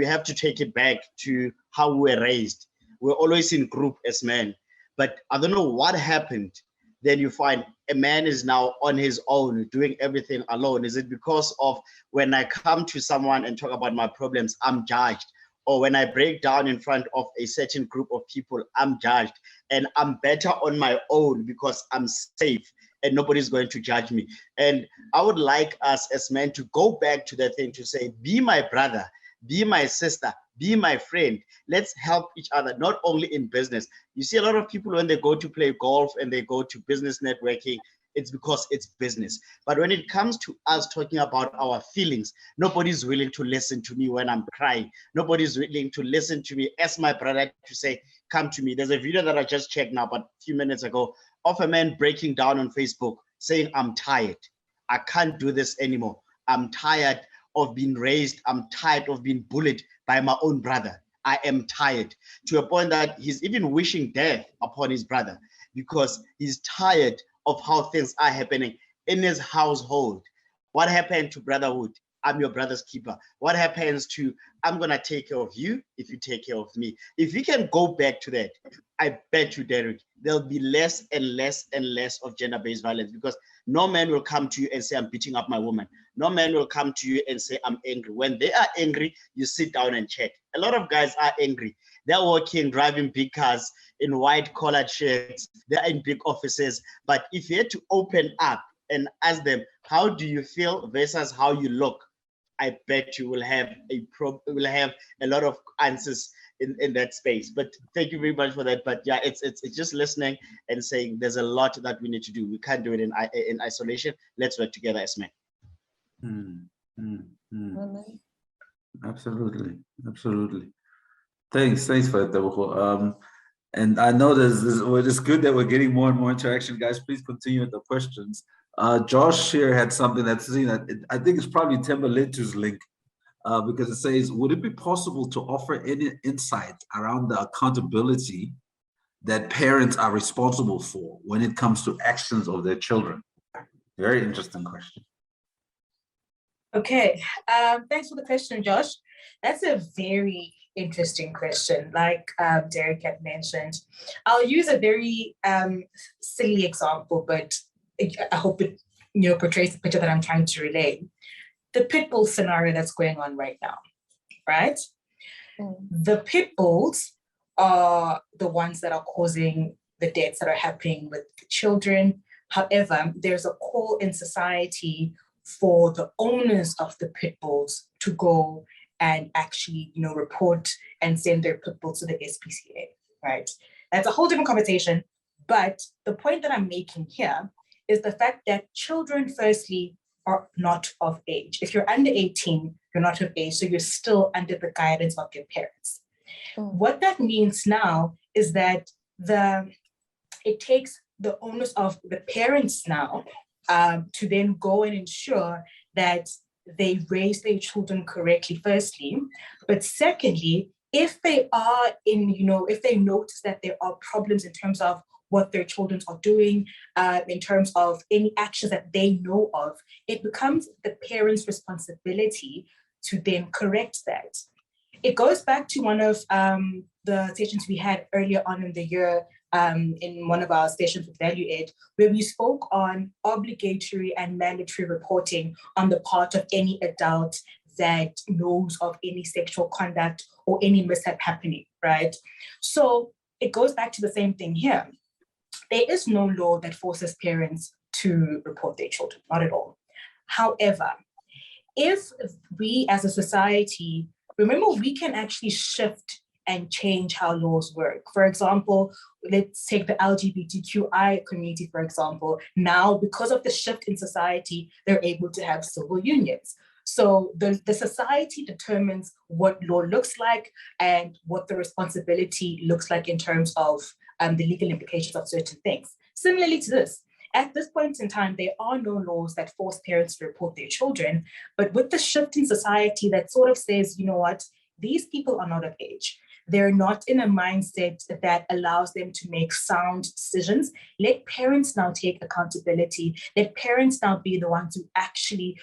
have to take it back to how we were raised, we're always in group as men. But I don't know what happened. Then you find a man is now on his own, doing everything alone. Is it because of when I come to someone and talk about my problems, I'm judged? Or when I break down in front of a certain group of people, I'm judged, and I'm better on my own because I'm safe and nobody's going to judge me. And I would like us as men to go back to that thing, to say, be my brother, be my sister, be my friend. Let's help each other, not only in business. You see a lot of people when they go to play golf and they go to business networking, it's because it's business. But when it comes to us talking about our feelings, nobody's willing to listen to me when I'm crying. Nobody's willing to listen to me as my brother to say, come to me. There's a video that I just checked now, but a few minutes ago, of a man breaking down on Facebook saying, I'm tired. I can't do this anymore. I'm tired of being raised. I'm tired of being bullied by my own brother. I am tired, to a point that he's even wishing death upon his brother because he's tired of how things are happening in his household. What happened to brotherhood? I'm your brother's keeper. What happens to, I'm gonna take care of you if you take care of me? If we can go back to that, I bet you, Derek, there'll be less and less and less of gender-based violence, because no man will come to you and say, I'm beating up my woman. No man will come to you and say, I'm angry. When they are angry, you sit down and check. A lot of guys are angry. They're working, driving big cars in white collared shirts. They're in big offices. But if you had to open up and ask them, how do you feel versus how you look? I bet you will have a lot of answers in that space. But thank you very much for that. But yeah, it's just listening and saying there's a lot that we need to do. We can't do it in isolation. Let's work together as men. Absolutely, absolutely. Thanks for that, Tebogo. And I know it's good that we're getting more and more interaction, guys. Please continue with the questions. Josh here had something that's seen that I think it's probably Tembaletu's link, because it says, would it be possible to offer any insight around the accountability that parents are responsible for when it comes to actions of their children? Very interesting question. Okay, thanks for the question, Josh. That's a very interesting question. Like Derek had mentioned, I'll use a very silly example, but I hope it portrays the picture that I'm trying to relay. The pit bull scenario that's going on right now, right? The pit bulls are the ones that are causing the deaths that are happening with the children. However, there's a call in society for the owners of the pit bulls to go and actually, report and send their pit bulls to the SPCA, right? That's a whole different conversation. But the point that I'm making here is the fact that children, firstly, are not of age. If you're under 18, you're not of age, so you're still under the guidance of your parents. What that means now is that it takes the onus of the parents now to then go and ensure that they raise their children correctly, firstly. But secondly, if they are if they notice that there are problems in terms of what their children are doing, in terms of any actions that they know of, it becomes the parents' responsibility to then correct that. It goes back to one of the sessions we had earlier on in the year, in one of our sessions with Value Ed, where we spoke on obligatory and mandatory reporting on the part of any adult that knows of any sexual conduct or any mishap happening, right? So it goes back to the same thing here. There is no law that forces parents to report their children, not at all. However, if we as a society, remember, we can actually shift and change how laws work. For example, let's take the LGBTQI community, for example. Now, because of the shift in society, they're able to have civil unions. So the society determines what law looks like and what the responsibility looks like in terms of the legal implications of certain things. Similarly to this, at this point in time, there are no laws that force parents to report their children, but with the shift in society that sort of says, you know what, these people are not of age. They're not in a mindset that allows them to make sound decisions. Let parents now take accountability. Let parents now be the ones who actually,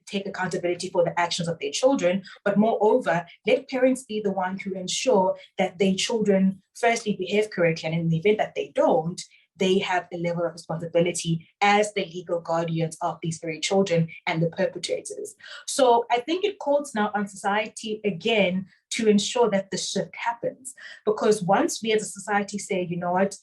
take accountability for the actions of their children. But moreover, let parents be the one who ensure that their children firstly behave correctly. And in the event that they don't, they have a level of responsibility as the legal guardians of these very children and the perpetrators. So I think it calls now on society again to ensure that the shift happens. Because once we as a society say, you know what,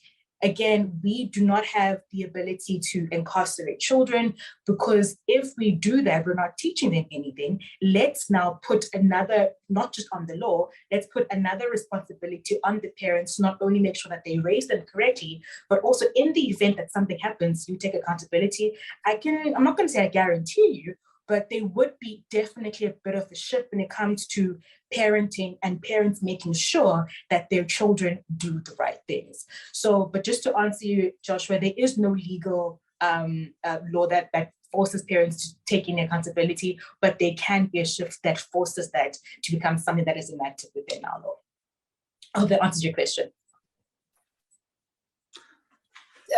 again, we do not have the ability to incarcerate children, because if we do that, we're not teaching them anything. Let's now put another, not just on the law, let's put another responsibility on the parents to not only make sure that they raise them correctly, but also in the event that something happens, you take accountability. I'm not going to say I guarantee you, but there would be definitely a bit of a shift when it comes to parenting and parents making sure that their children do the right things. So, but just to answer you, Joshua, there is no legal law that forces parents to take in accountability, but there can be a shift that forces that to become something that is enacted within our law. I hope that answers your question.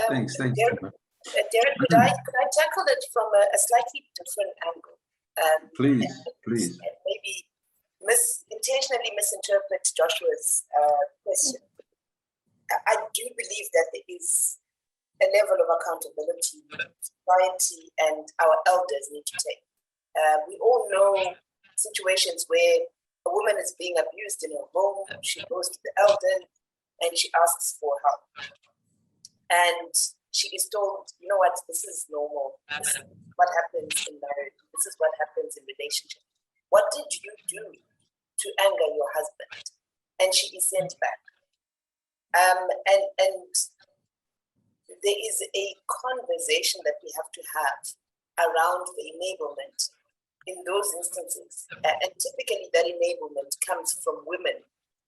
Thanks. Derek, could I tackle it from a slightly different angle? Please. And maybe intentionally misinterpret Joshua's question. I do believe that there is a level of accountability society and our elders need to take. We all know situations where a woman is being abused in her home, she goes to the elder and she asks for help. And she is told, you know what, this is normal. This is what happens in marriage. This is what happens in relationship. What did you do to anger your husband? and she is sent back. And there is a conversation that we have to have around the enablement in those instances. And typically that enablement comes from women,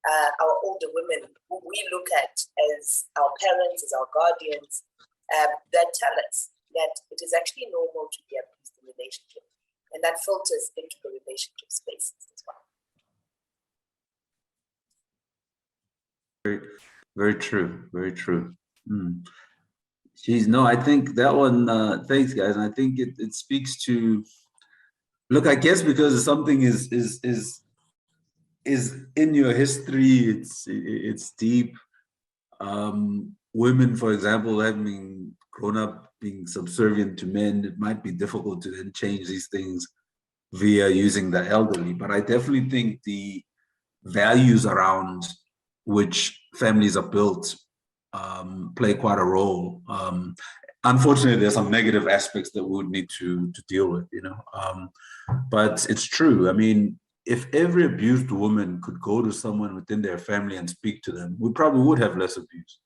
our older women, who we look at as our parents, as our guardians, that tell us that it is actually normal to be abused in relationship. And that filters into the relationship spaces as well. Very, very true. Very true. Geez, no, I think that one, thanks guys. And I think it speaks to, look, I guess because something is in your history, it's deep. Women, for example, having grown up being subservient to men, it might be difficult to then change these things via using the elderly. But I definitely think the values around which families are built play quite a role. Unfortunately, there's some negative aspects that we would need to deal with, you know. But it's true. I mean, if every abused woman could go to someone within their family and speak to them, we probably would have less abuse.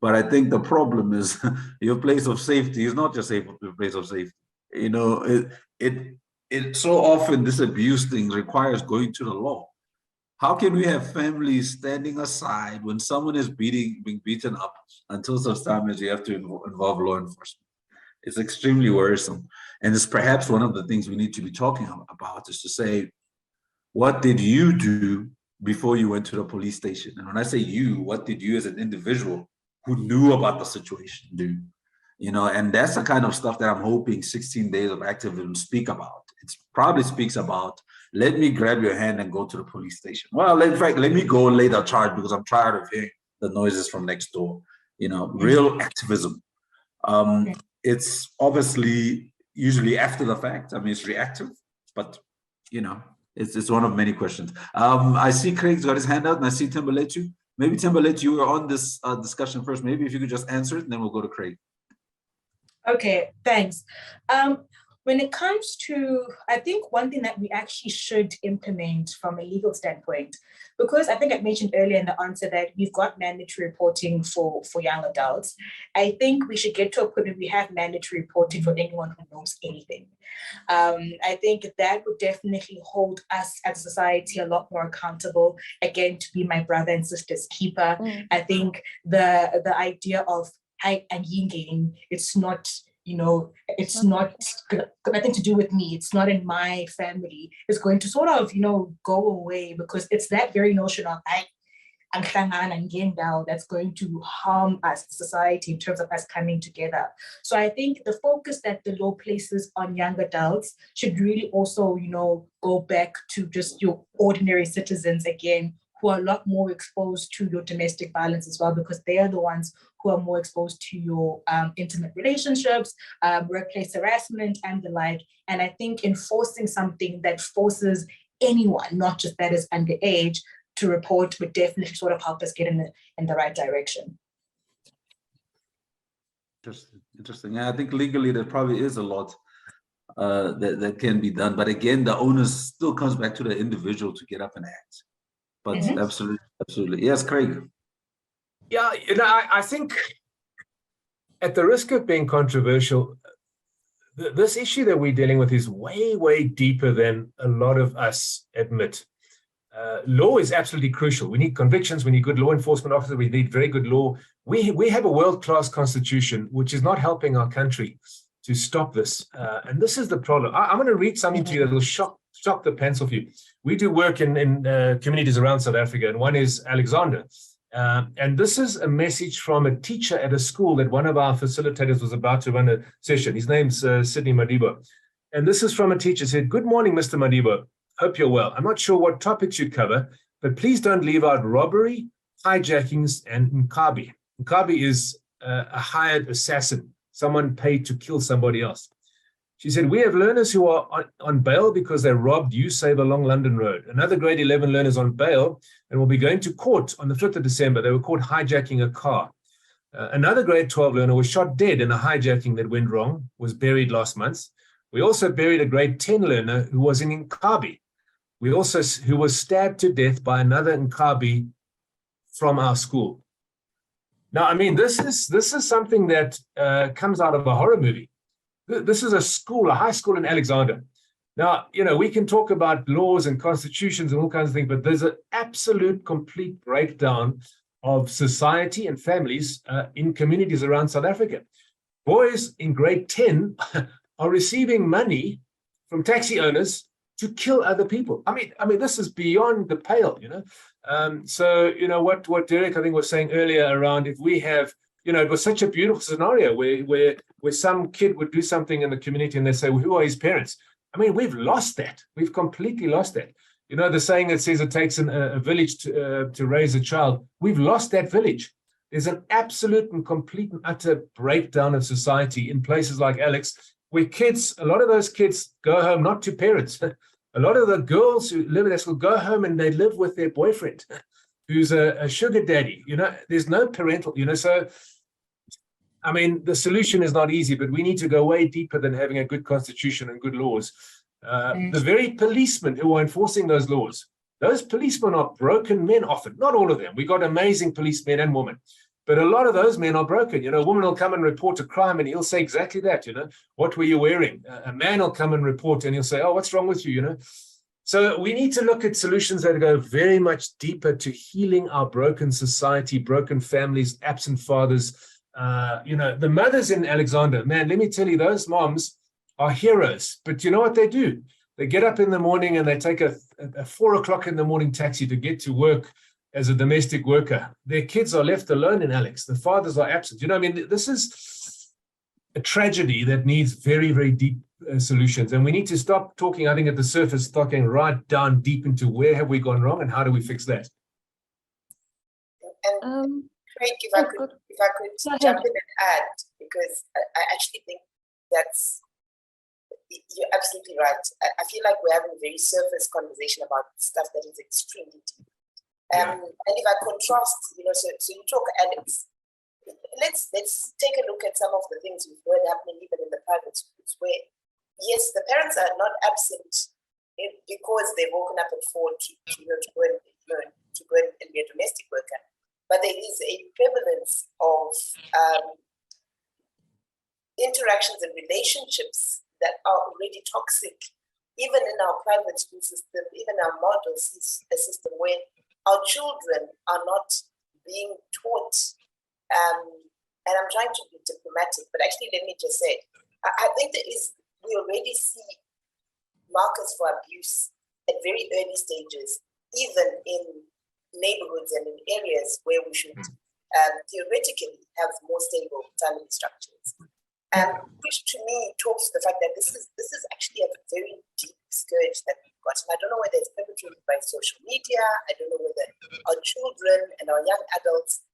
But I think the problem is your place of safety is not just a place of safety. You know, it so often this abuse thing requires going to the law. How can we have families standing aside when someone is being beaten up until such time as you have to involve law enforcement? It's extremely worrisome. And it's perhaps one of the things we need to be talking about is to say, what did you do before you went to the police station? And when I say you, what did you as an individual who knew about the situation do? You know, and that's the kind of stuff that I'm hoping 16 Days of Activism speak about. It probably speaks about, let me grab your hand and go to the police station. Well, in fact, let me go and lay the charge because I'm tired of hearing the noises from next door. You know, real activism. It's obviously usually after the fact. I mean, it's reactive, but you know, it's one of many questions. I see Craig's got his hand out, and I see Timberletu. Maybe Timberletu, you were on this discussion first. Maybe if you could just answer it, and then we'll go to Craig. Okay, thanks. When it comes to, I think one thing that we actually should implement from a legal standpoint, because I think I mentioned earlier in the answer that we've got mandatory reporting for young adults. I think we should get to a point where we have mandatory reporting for anyone who knows anything. I think that would definitely hold us as a society a lot more accountable, again, to be my brother and sister's keeper. I think the idea of hide and yin game, it's not, you know, it's not got nothing to do with me. It's not in my family. It's going to sort of, you know, go away because it's that very notion of that's going to harm us, society, in terms of us coming together. So I think the focus that the law places on young adults should really also, you know, go back to just your ordinary citizens again, who are a lot more exposed to your domestic violence as well, because they are the ones who are more exposed to your intimate relationships, workplace harassment, and the like. And I think enforcing something that forces anyone, not just that is underage, to report would definitely sort of help us get in the right direction. Interesting. Yeah, I think legally there probably is a lot that can be done. But again, the onus still comes back to the individual to get up and act. But absolutely. Yes, Craig. Yeah, you know, I think at the risk of being controversial, this issue that we're dealing with is way, way deeper than a lot of us admit. Law is absolutely crucial. We need convictions, we need good law enforcement officers, we need very good law. We have a world-class constitution, which is not helping our country to stop this. And this is the problem. I'm going to read something to you that will shock the pants off you. We do work in communities around South Africa, and one is Alexander. And this is a message from a teacher at a school that one of our facilitators was about to run a session. His name's Sydney Madibo. And this is from a teacher. Said, "Good morning, Mr. Madibo. Hope you're well. I'm not sure what topics you cover, but please don't leave out robbery, hijackings, and Nkabi." Nkabi is a hired assassin, someone paid to kill somebody else. She said, "We have learners who are on bail because they robbed U-Save along London Road. Another grade 11 learners on bail and will be going to court on the 5th of December. They were caught hijacking a car. Another grade 12 learner was shot dead in a hijacking that went wrong, was buried last month. We also buried a grade 10 learner who was in Nkabi. Who was stabbed to death by another Nkabi from our school. Now, I mean, this is something that comes out of a horror movie. This is a school, a high school in Alexander. Now, you know, we can talk about laws and constitutions and all kinds of things, but there's an absolute complete breakdown of society and families in communities around South Africa. Boys in grade 10 are receiving money from taxi owners to kill other people. I mean, this is beyond the pale, you know. So, you know, what Derek, I think, was saying earlier around, if we have, you know, it was such a beautiful scenario where some kid would do something in the community and they say, well, who are his parents? I mean, we've lost that. We've completely lost that. You know, the saying that says it takes a village to raise a child. We've lost that village. There's an absolute and complete and utter breakdown of society in places like Alex, where kids, a lot of those kids go home not to parents. A lot of the girls who live in that school go home and they live with their boyfriend, who's a sugar daddy. You know, there's no parental, you know, so I mean, the solution is not easy, but we need to go way deeper than having a good constitution and good laws. The very policemen who are enforcing those laws, those policemen are broken men often, not all of them. We got amazing policemen and women, but a lot of those men are broken. You know, a woman will come and report a crime and he'll say exactly that, you know, what were you wearing? A man will come and report and he'll say, oh, what's wrong with you, you know? So we need to look at solutions that go very much deeper to healing our broken society, broken families, absent fathers. You know, the mothers in Alexander, man, let me tell you, those moms are heroes. But you know what they do? They get up in the morning and they take a 4 o'clock in the morning taxi to get to work as a domestic worker. Their kids are left alone in Alex. The fathers are absent. You know, I mean, this is a tragedy that needs very, very deep solutions. And we need to stop talking, I think, at the surface, talking right down deep into where have we gone wrong and how do we fix that? And Craig, if I could jump in and add, because I actually think you're absolutely right. I feel like we're having a very surface conversation about stuff that is extremely deep. And if I contrast, you know, so you talk Alex, let's take a look at some of the things we've heard happening even in the private schools, where yes, the parents are not absent because they've woken up at 4 to go and be a domestic worker. But there is a prevalence of interactions and relationships that are already toxic, even in our private school system, even our model system, where our children are not being taught. And I'm trying to be diplomatic, but actually, let me just say, I think we already see markers for abuse at very early stages, even in neighborhoods and in areas where we should theoretically have more stable family structures, which to me talks to the fact that this is actually a very deep scourge that we've got. And I don't know whether it's perpetrated by social media. I don't know whether our children and our young adults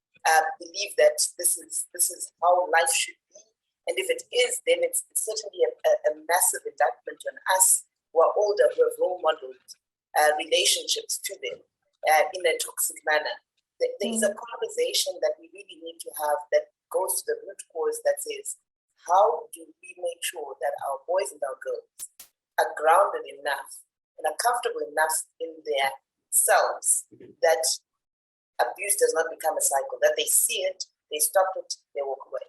believe that this is how life should be. And if it is, then it's certainly a massive indictment on us who are older, who have role modeled relationships to them in a toxic manner. There is a conversation that we really need to have that goes to the root cause that says, how do we make sure that our boys and our girls are grounded enough and are comfortable enough in their selves that abuse does not become a cycle, that they see it, they stop it, they walk away.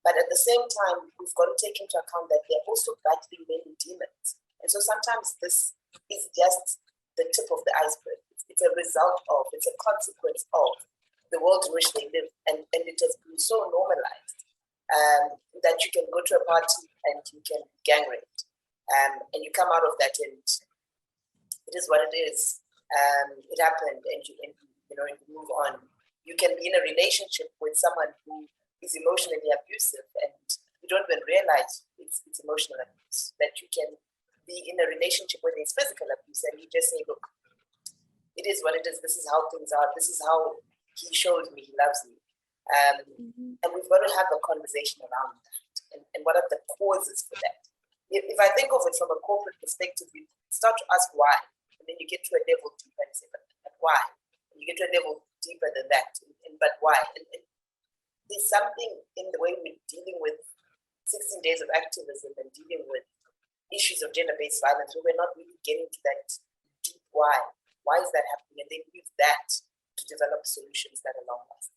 But at the same time, we've got to take into account that they're also battling many demons. And so sometimes this is just the tip of the iceberg. It's a result of, it's a consequence of the world in which they live. And it has been so normalized that you can go to a party and you can be gang raped. And you come out of that and it is what it is. It happened and you move on. You can be in a relationship with someone who is emotionally abusive and you don't even realize it's emotional abuse. That you can be in a relationship where there's physical abuse and you just say, look, it is what it is. This is how things are. This is how he shows me he loves me. And we've got to have a conversation around that. And what are the causes for that? If I think of it from a corporate perspective, we start to ask why. And then you get to a level deeper and say, but why? And you get to a level deeper than that. But why? And there's something in the way we're dealing with 16 days of activism and dealing with issues of gender-based violence where we're not really getting to that deep why. Why is that happening? And then use that to develop solutions that are long lasting.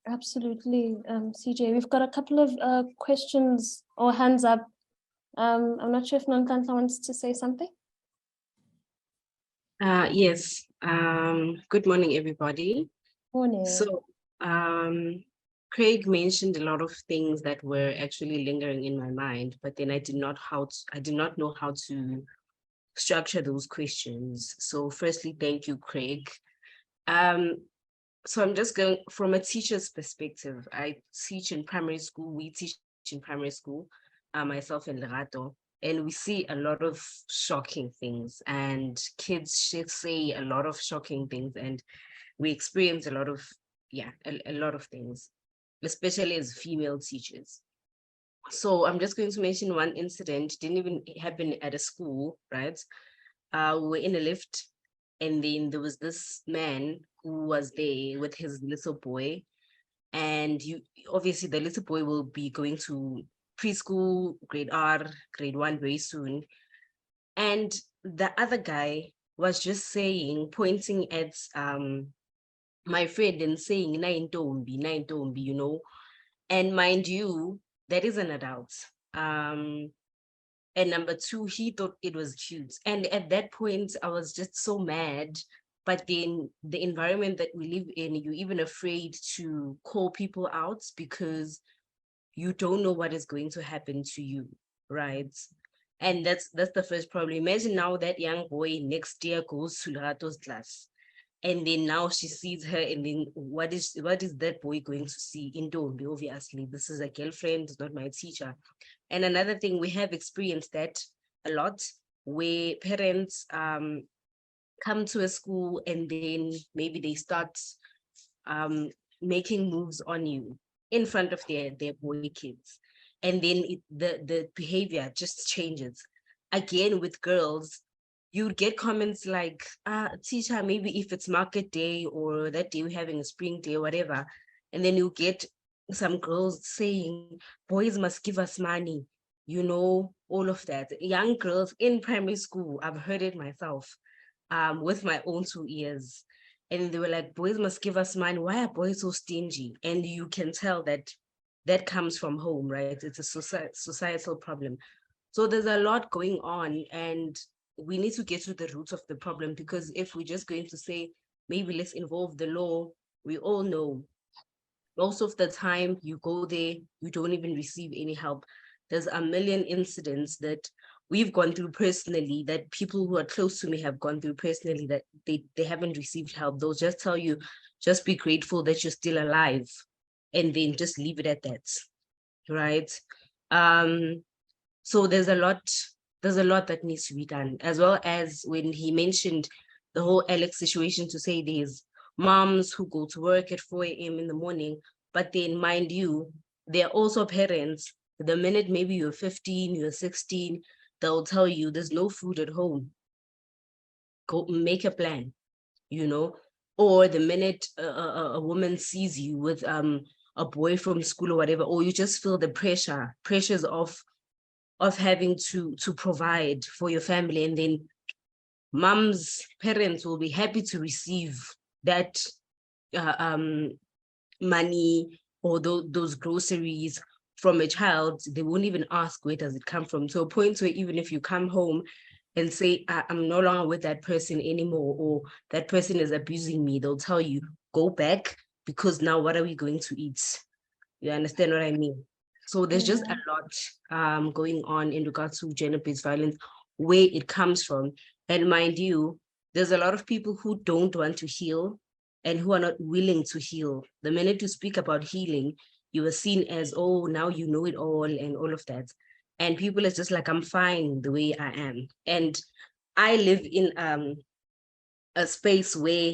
Absolutely, CJ. We've got a couple of questions or hands up. I'm not sure if Nonhlanhla wants to say something. Yes. Good morning, everybody. Morning. So, Craig mentioned a lot of things that were actually lingering in my mind, but then I did not know how to structure those questions. So, firstly, thank you, Craig. So I'm just going from a teacher's perspective. I teach in primary school. We teach in primary school, myself and Lerato, and we see a lot of shocking things, and kids should say a lot of shocking things, and we experience a lot of things, especially as female teachers. So I'm just going to mention one incident. Didn't even happen at a school, right? We were in a lift, and then there was this man who was there with his little boy. And obviously the little boy will be going to preschool, grade R, grade 1 very soon. And the other guy was just saying, pointing at my friend and saying, "Naintombi," you know. And mind you, that is an adult. And number two, he thought it was cute. And at that point, I was just so mad. But then the environment that we live in, you're even afraid to call people out because you don't know what is going to happen to you, right? And that's the first problem. Imagine now that young boy next year goes to Lerato's class. And then now she sees her, and then what is that boy going to see? Intombi, obviously. This is a girlfriend, not my teacher. And another thing, we have experienced that a lot, where parents come to a school and then maybe they start making moves on you in front of their boy kids. And then the behavior just changes. Again, with girls, you would get comments like, teacher, maybe if it's market day or that day we're having a spring day or whatever, and then you get some girls saying, boys must give us money, you know, all of that. Young girls in primary school, I've heard it myself, with my own 2 ears. And they were like, boys must give us money. Why are boys so stingy? And you can tell that comes from home, right? It's a societal problem. So there's a lot going on, and we need to get to the roots of the problem, because if we're just going to say, maybe let's involve the law, we all know most of the time you go there, you don't even receive any help. There's a million incidents that we've gone through personally, that people who are close to me have gone through personally, that they haven't received help. They'll just tell you, just be grateful that you're still alive, and then just leave it at that, right? So there's a lot that needs to be done, as well as when he mentioned the whole Alex situation, to say there's moms who go to work at 4 a.m. in the morning, but then mind you, they're also parents. The minute maybe you're 15, you're 16, they'll tell you there's no food at home. Go make a plan, you know? Or the minute a woman sees you with a boy from school or whatever, or you just feel the pressures of having to provide for your family, and then parents will be happy to receive that money or those groceries from a child. They won't even ask, where does it come from? To a point where even if you come home and say, I'm no longer with that person anymore, or that person is abusing me, they'll tell you, go back, because now what are we going to eat? You understand what I mean? So there's just a lot going on in regards to gender-based violence, where it comes from. And mind you, there's a lot of people who don't want to heal and who are not willing to heal. The minute you speak about healing, you are seen as, oh, now you know it all and all of that. And people are just like, I'm fine the way I am. And I live in a space where,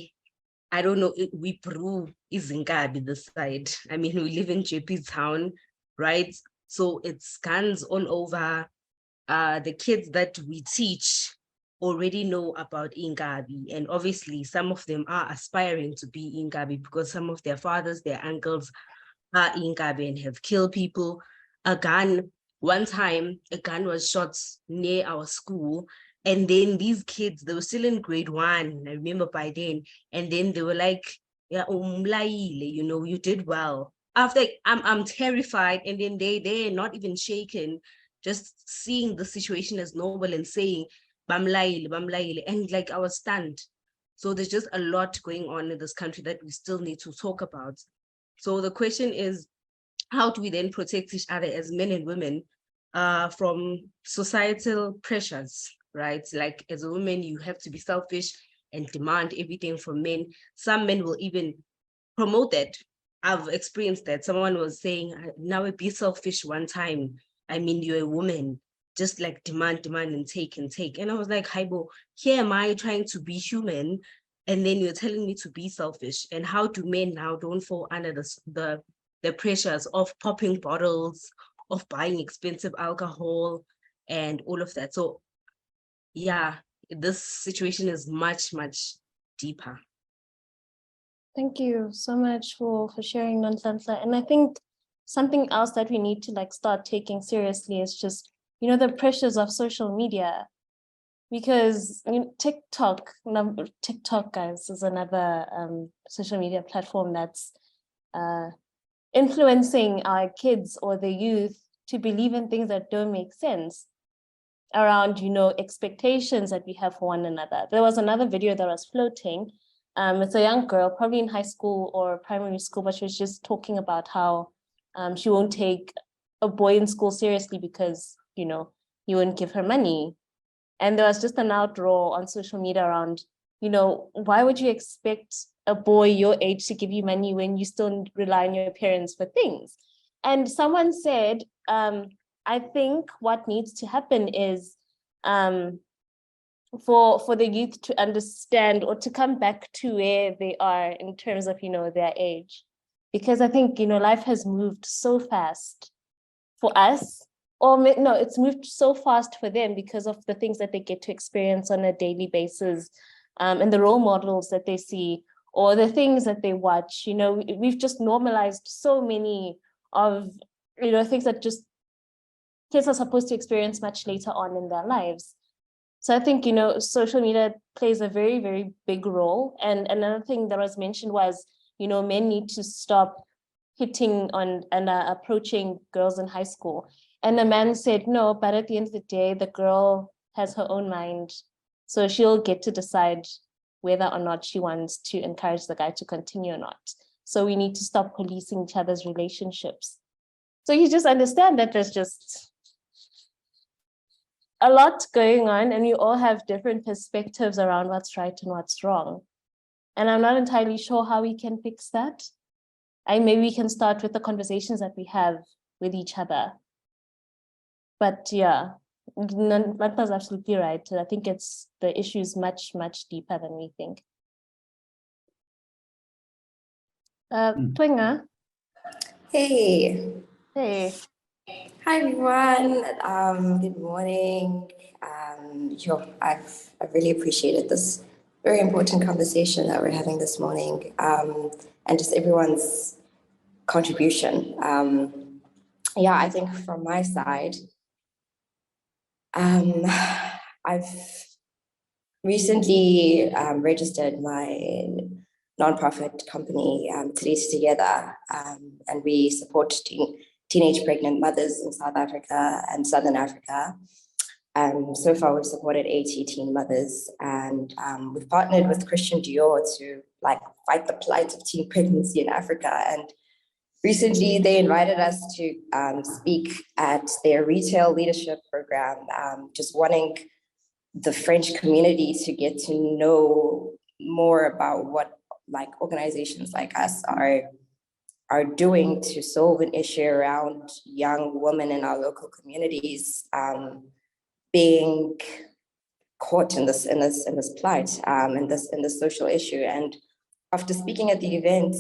I don't know, we brew Izingabi this side. I mean, we live in JP Town, right? So it's guns all over. The kids that we teach already know about Ingabi. And obviously, some of them are aspiring to be Ingabi because some of their fathers, their uncles are Ingabi and have killed people. A gun one time a gun was shot near our school, and then these kids, they were still in grade 1, I remember by then, and then they were like, yeah, you know, you did well. After I'm terrified, and then they're not even shaken, just seeing the situation as normal and saying bamlaile, and like I was stunned. So there's just a lot going on in this country that we still need to talk about. So the question is, how do we then protect each other as men and women from societal pressures, right? Like as a woman, you have to be selfish and demand everything from men. Some men will even promote that. I've experienced that. Someone was saying, now be selfish one time. I mean, you're a woman, just like demand, and take. And I was like, Haibo, here am I trying to be human, and then you're telling me to be selfish. And how do men now don't fall under the pressures of popping bottles, of buying expensive alcohol, and all of that? So yeah, this situation is much, much deeper. Thank you so much for sharing, Nonhlanhla. And I think something else that we need to like start taking seriously is just, you know, the pressures of social media. Because I mean, TikTok, guys, is another social media platform that's influencing our kids or the youth to believe in things that don't make sense around, you know, expectations that we have for one another. There was another video that was floating. It's a young girl, probably in high school or primary school, but she was just talking about how she won't take a boy in school seriously because, you know, he wouldn't give her money. And there was just an outroar on social media around, you know, why would you expect a boy your age to give you money when you still rely on your parents for things? And someone said, I think what needs to happen is for the youth to understand or to come back to where they are in terms of, you know, their age. Because I think, you know, life has moved so fast for us, or no, it's moved so fast for them because of the things that they get to experience on a daily basis, and the role models that they see, or the things that they watch. You know, we've just normalized so many of, you know, things that just kids are supposed to experience much later on in their lives. So I think, you know, social media plays a very, very big role. And another thing that was mentioned was, you know, men need to stop hitting on and approaching girls in high school. And the man said, no, but at the end of the day, the girl has her own mind. So she'll get to decide whether or not she wants to encourage the guy to continue or not. So we need to stop policing each other's relationships. So you just understand that there's just a lot going on, and we all have different perspectives around what's right and what's wrong. And I'm not entirely sure how we can fix that. Maybe we can start with the conversations that we have with each other. But yeah, Nantla's absolutely right. I think the issue is much, much deeper than we think. Twenga. Hey. Hey. Hi everyone. Good morning. I've really appreciated this very important conversation that we're having this morning, and just everyone's contribution. Yeah, I think from my side, I've recently registered my nonprofit company, Today's Together, and we support teenage pregnant mothers in South Africa and Southern Africa. So far, we've supported 80 teen mothers, and we've partnered with Christian Dior to fight the plight of teen pregnancy in Africa. And recently, they invited us to speak at their retail leadership program, just wanting the French community to get to know more about what organizations like us are doing to solve an issue around young women in our local communities being caught in this plight, in this social issue. And after speaking at the event,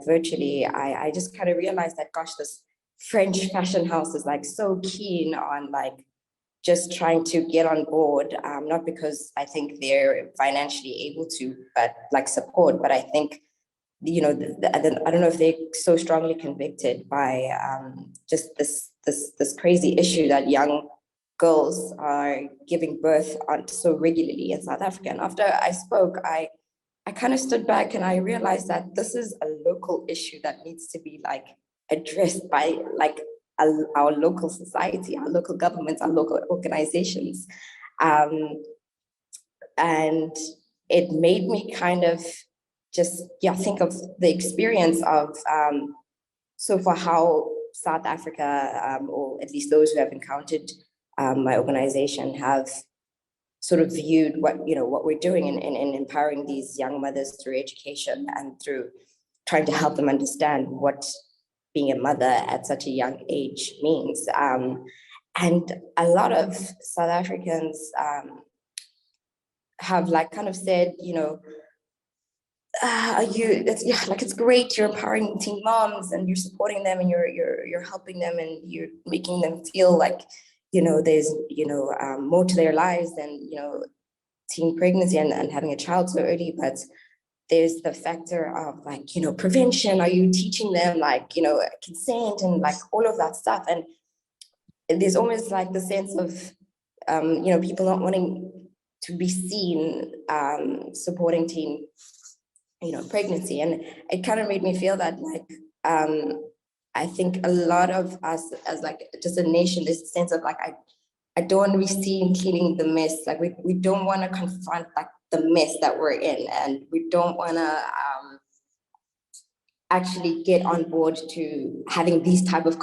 virtually, I just kind of realized that, gosh, this French fashion house is so keen on just trying to get on board, not because I think they're financially able to, but support. But I think, I don't know if they're so strongly convicted by just this this crazy issue that young girls are giving birth on so regularly in South Africa. And after I spoke, I kind of stood back and I realized that this is a local issue that needs to be like addressed by like our local society, our local governments, our local organizations. And it made me kind of just, think of the experience of, so for how South Africa, or at least those who have encountered my organization, have sort of viewed what we're doing in empowering these young mothers through education and through trying to help them understand what being a mother at such a young age means. And a lot of South Africans have like kind of said, it's great, you're empowering teen moms and you're supporting them and you're helping them and you're making them feel like, there's, more to their lives than, teen pregnancy and having a child so early. But there's the factor of like, prevention. Are you teaching them like, consent and like all of that stuff? And there's almost like the sense of, people not wanting to be seen supporting teen pregnancy. And it kind of made me feel that like, I think a lot of us as like just a nation, this sense of like, I don't want to be seen cleaning the mess. Like we don't want to confront like the mess that we're in, and we don't want to actually get on board to having these type of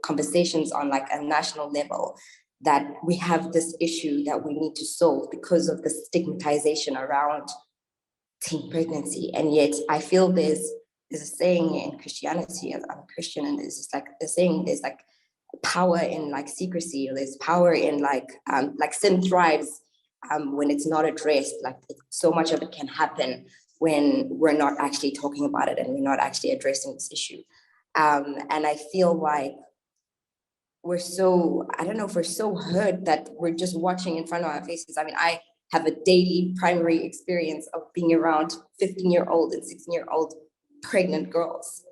conversations on like a national level, that we have this issue that we need to solve because of the stigmatization around teen pregnancy. And yet I feel there's a saying in Christianity, I'm a Christian, and there's like the saying, there's like power in like secrecy, or there's power in like sin thrives when it's not addressed. Like so much of it can happen when we're not actually talking about it and we're not actually addressing this issue. And I feel like we're so, I don't know if we're so hurt that we're just watching in front of our faces. I mean, I have a daily primary experience of being around 15-year-old and 16-year-old pregnant girls.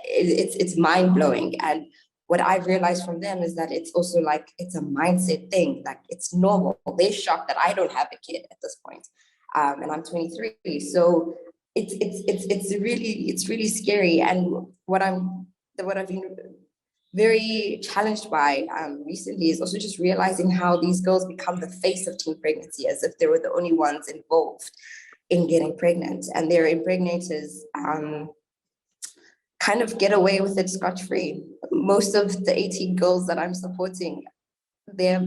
It's mind-blowing. And what I've realized from them is that it's also like, it's a mindset thing. Like it's normal. They're shocked that I don't have a kid at this point. And I'm 23. So it's really scary. And what I've been very challenged by recently is also just realizing how these girls become the face of teen pregnancy, as if they were the only ones involved in getting pregnant, and their impregnators kind of get away with it scotch-free. Most of the 18 girls that I'm supporting, they're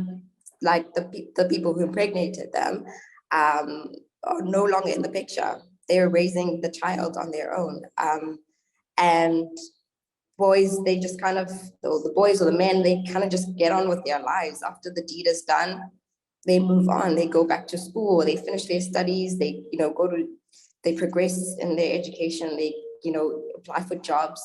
like the people who impregnated them are no longer in the picture. They're raising the child on their own. And boys, they just kind of, the boys or the men, they kind of just get on with their lives. After the deed is done, they move on, they go back to school, they finish their studies, they, they progress in their education, they, apply for jobs.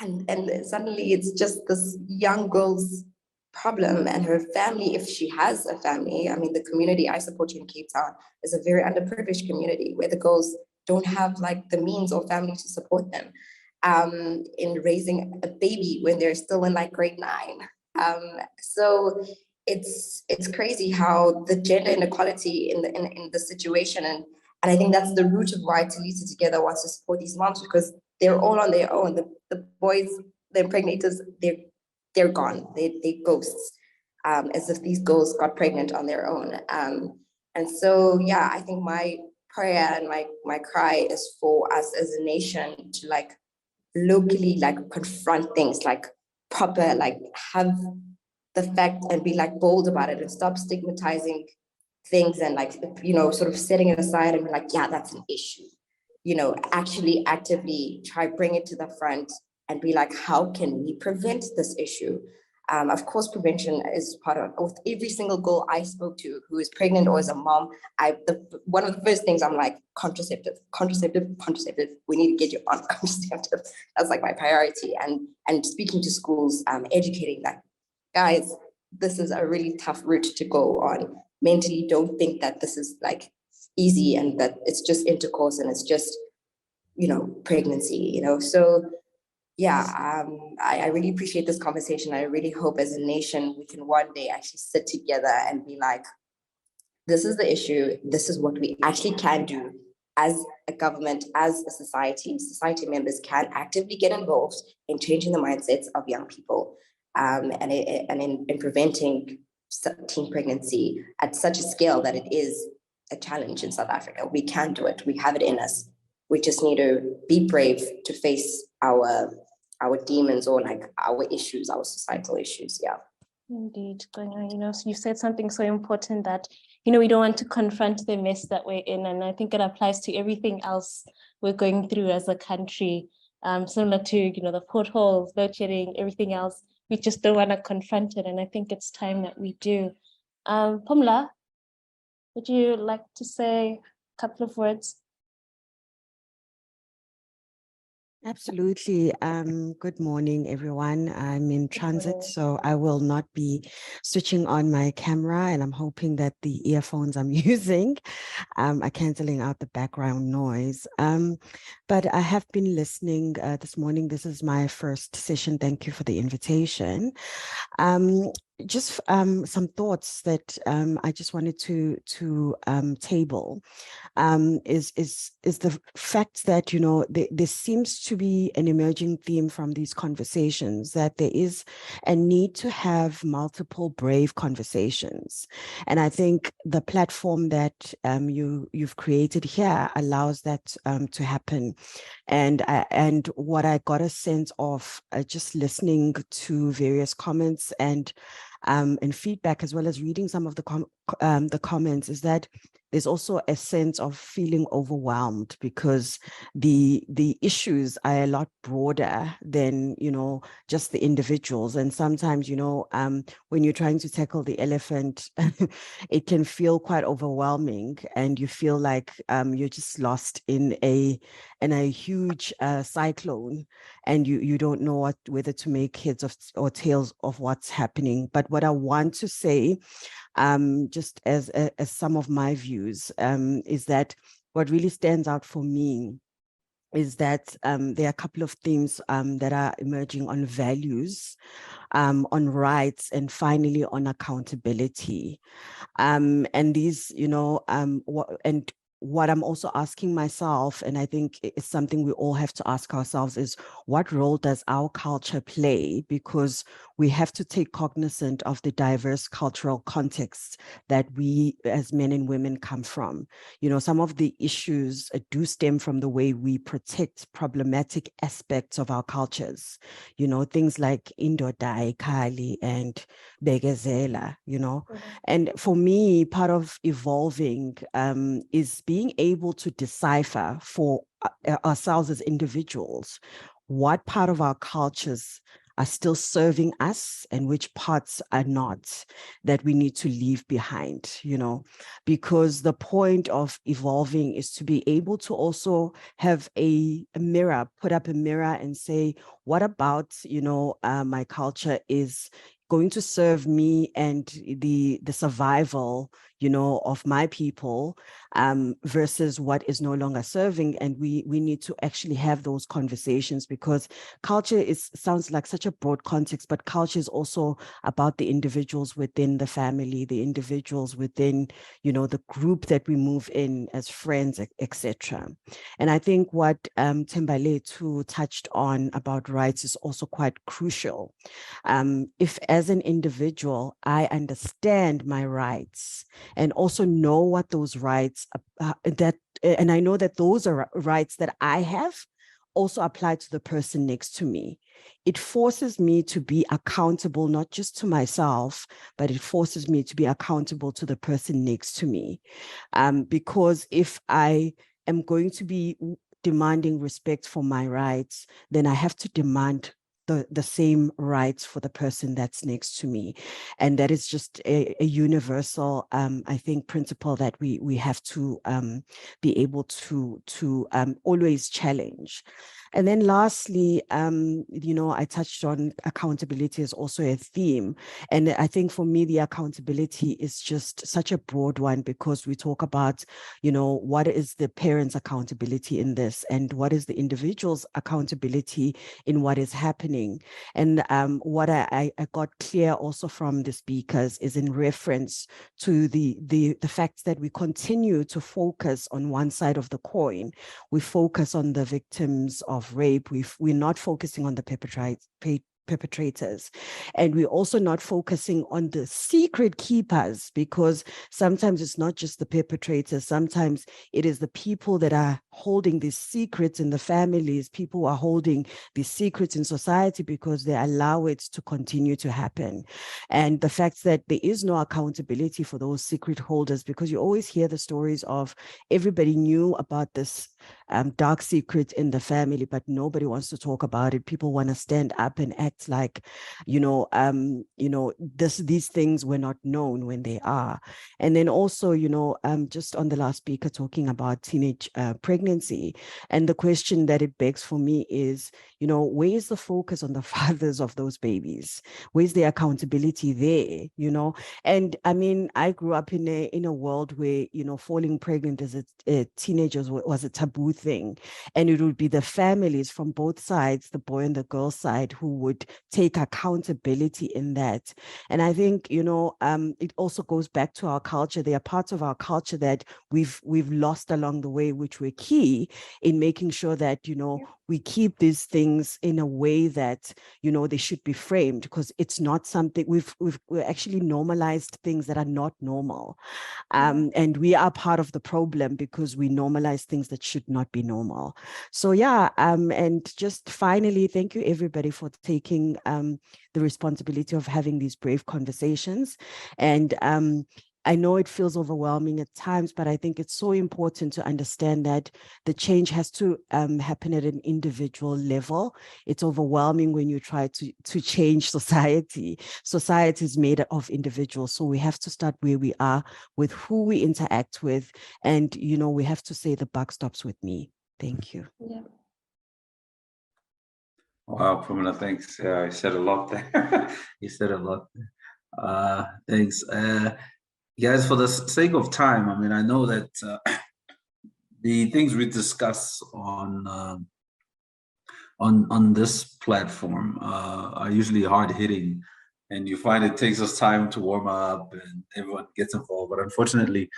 And suddenly it's just this young girl's problem and her family, if she has a family. I mean, the community I support in Cape Town is a very underprivileged community where the girls don't have like the means or family to support them in raising a baby when they're still in like grade 9. So it's crazy how the gender inequality in the situation, and I think that's the root of why Talisa Together wants to support these moms, because they're all on their own. The boys, the impregnators, they're gone. They ghosts, as if these girls got pregnant on their own. And so, yeah, I think my prayer and my cry is for us as a nation to like locally like confront things, like proper, like have the fact and be like bold about it and stop stigmatizing things and like, sort of setting it aside and be like, yeah, that's an issue. Actually actively try bring it to the front and be like, how can we prevent this issue? Of course, prevention is part of with every single girl I spoke to who is pregnant or is a mom. One of the first things I'm like, contraceptive. We need to get you on contraceptive. That's like my priority. And speaking to schools, educating that, guys, this is a really tough route to go on. Mentally, don't think that this is like easy and that it's just intercourse and it's just, pregnancy, So I really appreciate this conversation. I really hope as a nation we can one day actually sit together and be like, this is the issue. This is what we actually can do as a government, as a society. Society members can actively get involved in changing the mindsets of young people and in preventing teen pregnancy at such a scale that it is a challenge in South Africa. We can do it. We have it in us. We just need to be brave to face our demons, or like our issues, our societal issues. Yeah. Indeed, you said something so important that, we don't want to confront the mess that we're in. And I think it applies to everything else we're going through as a country, similar to, the potholes, load shedding, everything else. We just don't want to confront it. And I think it's time that we do. Pumla, would you like to say a couple of words? Absolutely. Good morning, everyone. I'm in transit, so I will not be switching on my camera, and I'm hoping that the earphones I'm using are canceling out the background noise. But I have been listening this morning. This is my first session. Thank you for the invitation. Just some thoughts that I just wanted to table is the fact that there seems to be an emerging theme from these conversations, that there is a need to have multiple brave conversations, and I think the platform that you've created here allows that to happen. And what I got a sense of just listening to various comments and feedback, as well as reading some of the comments, is that there's also a sense of feeling overwhelmed because the issues are a lot broader than just the individuals. And sometimes when you're trying to tackle the elephant, it can feel quite overwhelming, and you feel like you're just lost in a huge cyclone, and you don't know whether to make heads or tails of what's happening. But what I want to say, just as some of my views, is that what really stands out for me is that there are a couple of themes that are emerging on values, on rights, and finally on accountability. And these, what I'm also asking myself, and I think it's something we all have to ask ourselves, is what role does our culture play? Because we have to take cognizant of the diverse cultural contexts that we as men and women come from. Some of the issues do stem from the way we protect problematic aspects of our cultures, things like Indodai, Kali, and Begezela, And for me, part of evolving is being able to decipher for ourselves as individuals what part of our cultures are still serving us and which parts are not, that we need to leave behind, because the point of evolving is to be able to also have a mirror, put up a mirror and say, what about, my culture is going to serve me and the survival, of my people, versus what is no longer serving. And we need to actually have those conversations, because culture sounds like such a broad context, but culture is also about the individuals within the family, the individuals within, the group that we move in as friends, etc. And I think what Tembale too touched on about rights is also quite crucial. If as an individual, I understand my rights and also know what those rights and I know that those are rights that I have also apply to the person next to me, it forces me to be accountable, not just to myself, but it forces me to be accountable to the person next to me. Because if I am going to be demanding respect for my rights, then I have to demand the same rights for the person that's next to me. And that is just a universal, I think, principle that we have to be able to always challenge. And then lastly, you know, I touched on accountability as also a theme. And I think for me, the accountability is just such a broad one, because we talk about, you know, what is the parent's accountability in this, and what is the individual's accountability in what is happening. And what I got clear also from the speakers is in reference to the fact that we continue to focus on one side of the coin. We focus on the victims of rape. We're not focusing on the perpetrators. And we're also not focusing on the secret keepers, because sometimes it's not just the perpetrators. Sometimes it is the people that are holding these secrets in the families, people who are holding these secrets in society because they allow it to continue to happen. And the fact that there is no accountability for those secret holders, because you always hear the stories of everybody knew about this dark secret in the family, but nobody wants to talk about it. People want to stand up and act like, these things were not known when they are. And then also, just on the last speaker talking about teenage pregnancy, and the question that it begs for me is, where is the focus on the fathers of those babies? Where's the accountability there? And I mean, I grew up in a world where, falling pregnant as a teenager was a taboo thing. And it would be the families from both sides, the boy and the girl side, who would take accountability in that. And I think, it also goes back to our culture. There are parts of our culture that we've lost along the way, which were key in making sure that, we keep these things in a way that, they should be framed, because it's not something we've actually normalized things that are not normal. And we are part of the problem because we normalize things that should not be normal. So yeah, and just finally, thank you everybody for taking the responsibility of having these brave conversations. And I know it feels overwhelming at times, but I think it's so important to understand that the change has to happen at an individual level. It's overwhelming when you try to change society. Society is made of individuals. So we have to start where we are with who we interact with. And, we have to say the buck stops with me. Thank you. Yeah. Wow, Pamela, thanks. I said a lot there. You said a lot there. Thanks. Guys, for the sake of time, I mean, I know that the things we discuss on this platform are usually hard hitting, and you find it takes us time to warm up and everyone gets involved. But unfortunately,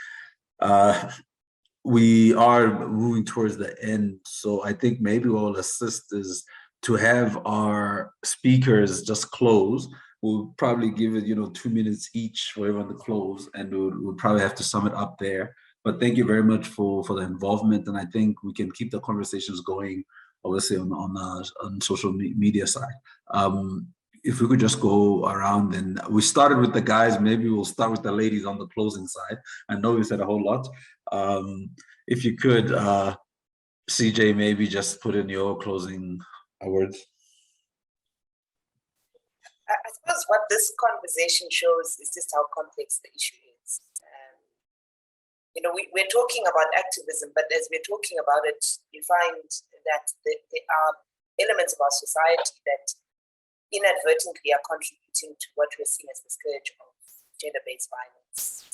we are moving towards the end. So I think maybe what will assist is to have our speakers just close. We'll probably give it, 2 minutes each for everyone to close, and we'll probably have to sum it up there. But thank you very much for the involvement, and I think we can keep the conversations going, obviously on social media side. If we could just go around, and we started with the guys, maybe we'll start with the ladies on the closing side. I know we said a whole lot. If you could, CJ, maybe just put in your closing words. I suppose what this conversation shows is just how complex the issue is. We're talking about activism, but as we're talking about it, you find that there are elements of our society that inadvertently are contributing to what we're seeing as the scourge of gender-based violence.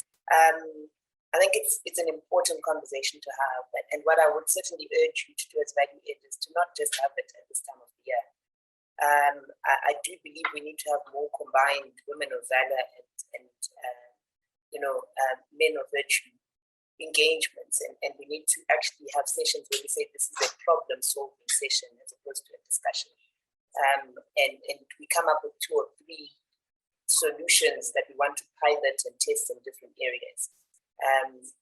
I think it's an important conversation to have, and what I would certainly urge you to do as Value Ed is to not just have it at this time of the year. I do believe we need to have more combined women of valor and men of virtue engagements, and we need to actually have sessions where we say this is a problem-solving session as opposed to a discussion, and we come up with 2 or 3 solutions that we want to pilot and test in different areas,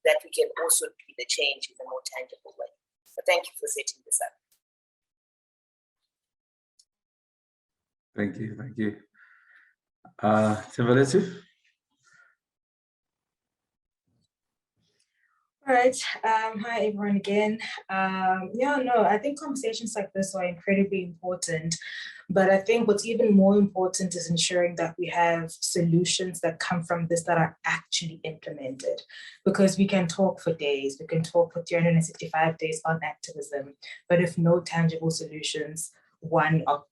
that we can also do the change in a more tangible way. But thank you for setting this up. Thank you. Thembalethu? All right. Hi, everyone again. I think conversations like this are incredibly important But I think what's even more important is ensuring that we have solutions that come from this that are actually implemented. Because we can talk for days, we can talk for 365 days on activism, but if no tangible solutions, one are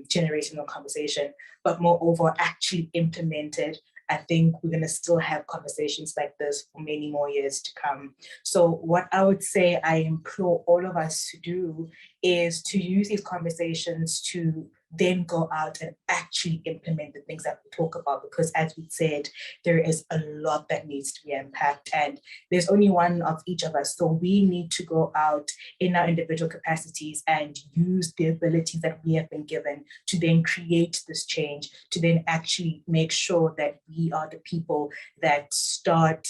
generational conversation, but moreover actually implemented, I think we're going to still have conversations like this for many more years to come. So what I would say I implore all of us to do is to use these conversations to then go out and actually implement the things that we talk about, because as we said, there is a lot that needs to be unpacked and there's only one of each of us. So we need to go out in our individual capacities and use the abilities that we have been given to then create this change, to then actually make sure that we are the people that start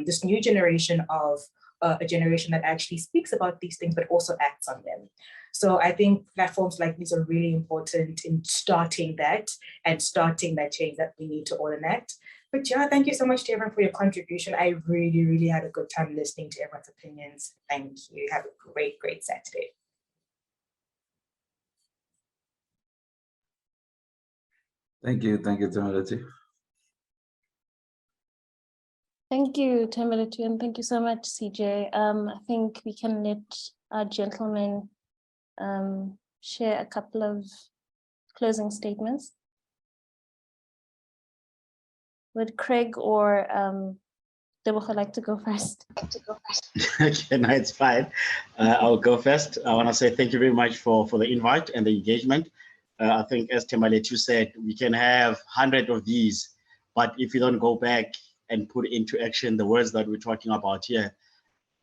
this new generation of a generation that actually speaks about these things, but also acts on them. So I think platforms like these are really important in starting that and starting that change that we need to all enact. But yeah, thank you so much to everyone for your contribution. I really, really had a good time listening to everyone's opinions. Thank you. Have a great, great Saturday. Thank you, Temeletu. Thank you, Temeletu, and thank you so much, CJ. I think we can let our gentlemen share a couple of closing statements. Would Craig or Tebogo like to go first? Okay, no, it's fine. I'll go first. I want to say thank you very much for the invite and the engagement. I think, as Temeletu said, we can have 100 of these, but if you don't go back and put into action the words that we're talking about here,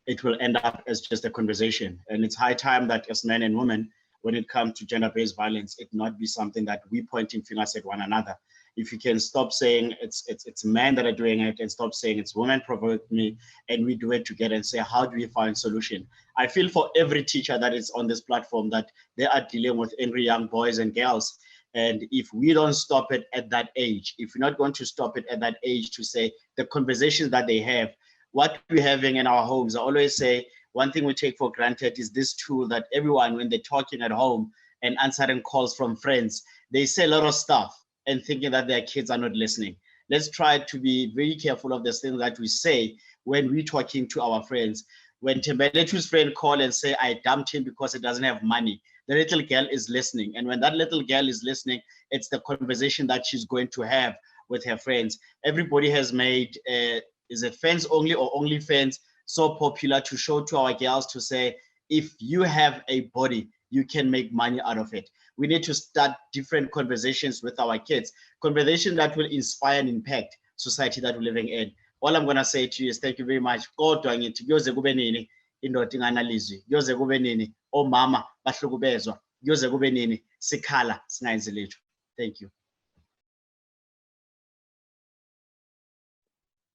it will end up as just a conversation. And it's high time that as men and women, when it comes to gender-based violence, it not be something that we pointing fingers at one another. If you can stop saying it's men that are doing it and stop saying it's women provoked me, and we do it together and say, how do we find solution? I feel for every teacher that is on this platform that they are dealing with angry young boys and girls. And if we don't stop it at that age, if we're not going to stop it at that age to say the conversations that they have, what we're having in our homes, I always say, one thing we take for granted is this tool that everyone, when they're talking at home and answering calls from friends, they say a lot of stuff and thinking that their kids are not listening. Let's try to be very careful of the things that we say when we're talking to our friends. When Tembeletu's friend call and say, I dumped him because he doesn't have money, the little girl is listening. And when that little girl is listening, it's the conversation that she's going to have with her friends. Everybody has made, is it fans only or only fans, so popular to show to our girls to say, if you have a body, you can make money out of it. We need to start different conversations with our kids, conversations that will inspire and impact society that we're living in. All I'm going to say to you is thank you very much. Kodwa ngithi kuyoze kube nini indoda inganalizwi, kuyoze kube nini omama bahlukubezwa, kuyoze kube nini sikhala singayenzi litho. Thank you.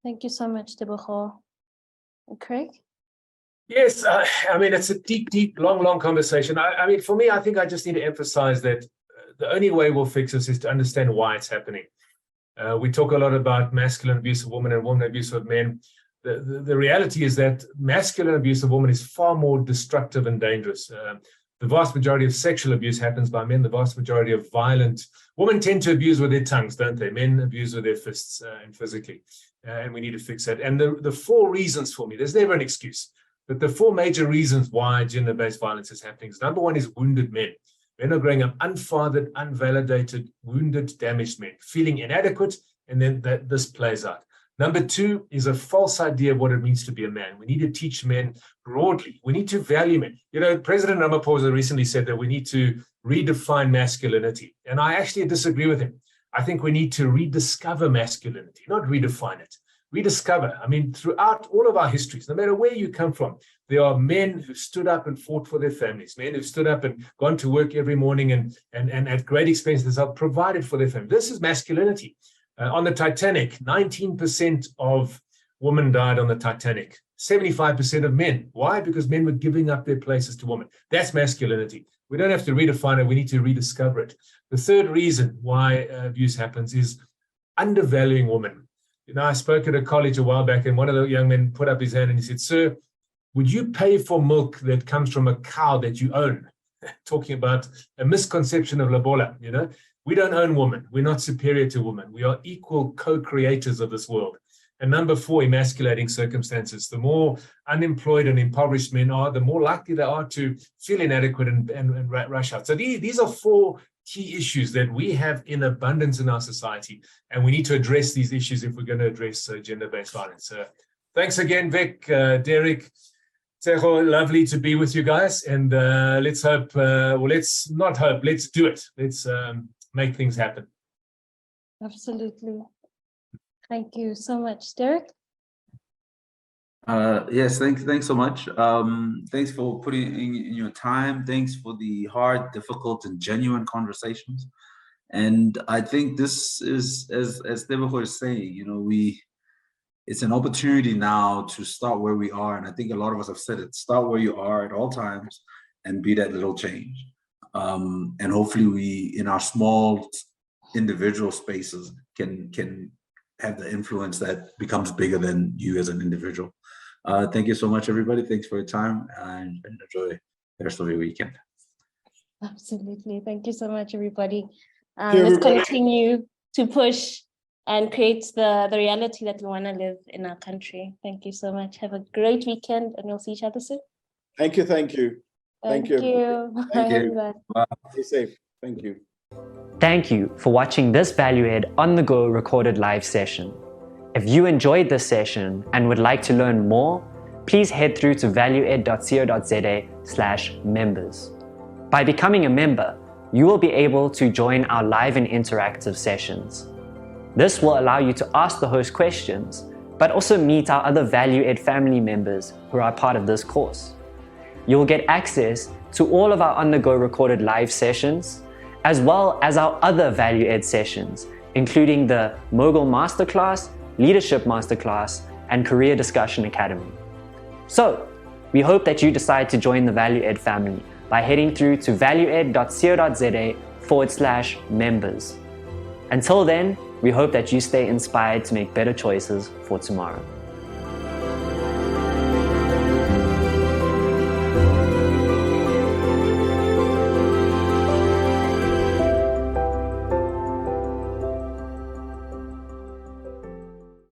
Thank you so much, Tebogo. Craig? Yes, I mean, it's a deep, long conversation. I mean, for me, I think I just need to emphasize that the only way we'll fix this is to understand why it's happening. We talk a lot about masculine abuse of women and women abuse of men. The reality is that masculine abuse of women is far more destructive and dangerous. The vast majority of sexual abuse happens by men. The vast majority of violent women tend to abuse with their tongues, don't they? Men abuse with their fists and physically. And we need to fix that. And the four reasons for me, there's never an excuse, but the four major reasons why gender-based violence is happening is number one is wounded men. Men are growing up unfathered, unvalidated, wounded, damaged men, feeling inadequate, and then this plays out. Number two is a false idea of what it means to be a man. We need to teach men broadly. We need to value men. You know, President Ramaphosa recently said that we need to redefine masculinity. And I actually disagree with him. I think we need to rediscover masculinity, not redefine it. Rediscover. I mean, throughout all of our histories, no matter where you come from, there are men who stood up and fought for their families, men who've stood up and gone to work every morning and at great expense themselves provided for their family. This is masculinity. On the Titanic, 19% of women died on the Titanic, 75% of men. Why? Because men were giving up their places to women. That's masculinity. We don't have to redefine it. We need to rediscover it. The third reason why abuse happens is undervaluing women. You know, I spoke at a college a while back, and one of the young men put up his hand and he said, "Sir, would you pay for milk that comes from a cow that you own?" talking about a misconception of Lobola. We don't own women. We're not superior to women. We are equal co-creators of this world. And number 4, emasculating circumstances. The more unemployed and impoverished men are, the more likely they are to feel inadequate and rush out. So these are 4 key issues that we have in abundance in our society. And we need to address these issues if we're going to address gender-based violence. So thanks again, Vic, Derek, Tseho, lovely to be with you guys. And let's hope, let's not hope, let's do it. Let's make things happen. Absolutely. Thank you so much, Derek. Yes, thanks so much. Thanks for putting in your time. Thanks for the hard, difficult, and genuine conversations. And I think this is, as Debaho is saying, it's an opportunity now to start where we are. And I think a lot of us have said it, start where you are at all times and be that little change. And hopefully we, in our small individual spaces, can have the influence that becomes bigger than you as an individual. Thank you so much, everybody. Thanks for your time, and enjoy the rest of your weekend. Absolutely. Thank you so much, everybody. Let's continue to push and create the reality that we want to live in our country. Thank you so much. Have a great weekend, and we'll see each other soon. Thank you. Thank you. Thank you. Thank you. Bye. Stay safe. Thank you. Thank you for watching this ValueEd on the go recorded live session. If you enjoyed this session and would like to learn more, please head through to valueed.co.za/members. By becoming a member, you will be able to join our live and interactive sessions. This will allow you to ask the host questions, but also meet our other ValueEd family members who are part of this course. You will get access to all of our on-the-go recorded live sessions, as well as our other ValueEd sessions, including the Mogul Masterclass, Leadership Masterclass, and Career Discussion Academy. So, we hope that you decide to join the ValueEd family by heading through to valueed.co.za/members. Until then, we hope that you stay inspired to make better choices for tomorrow.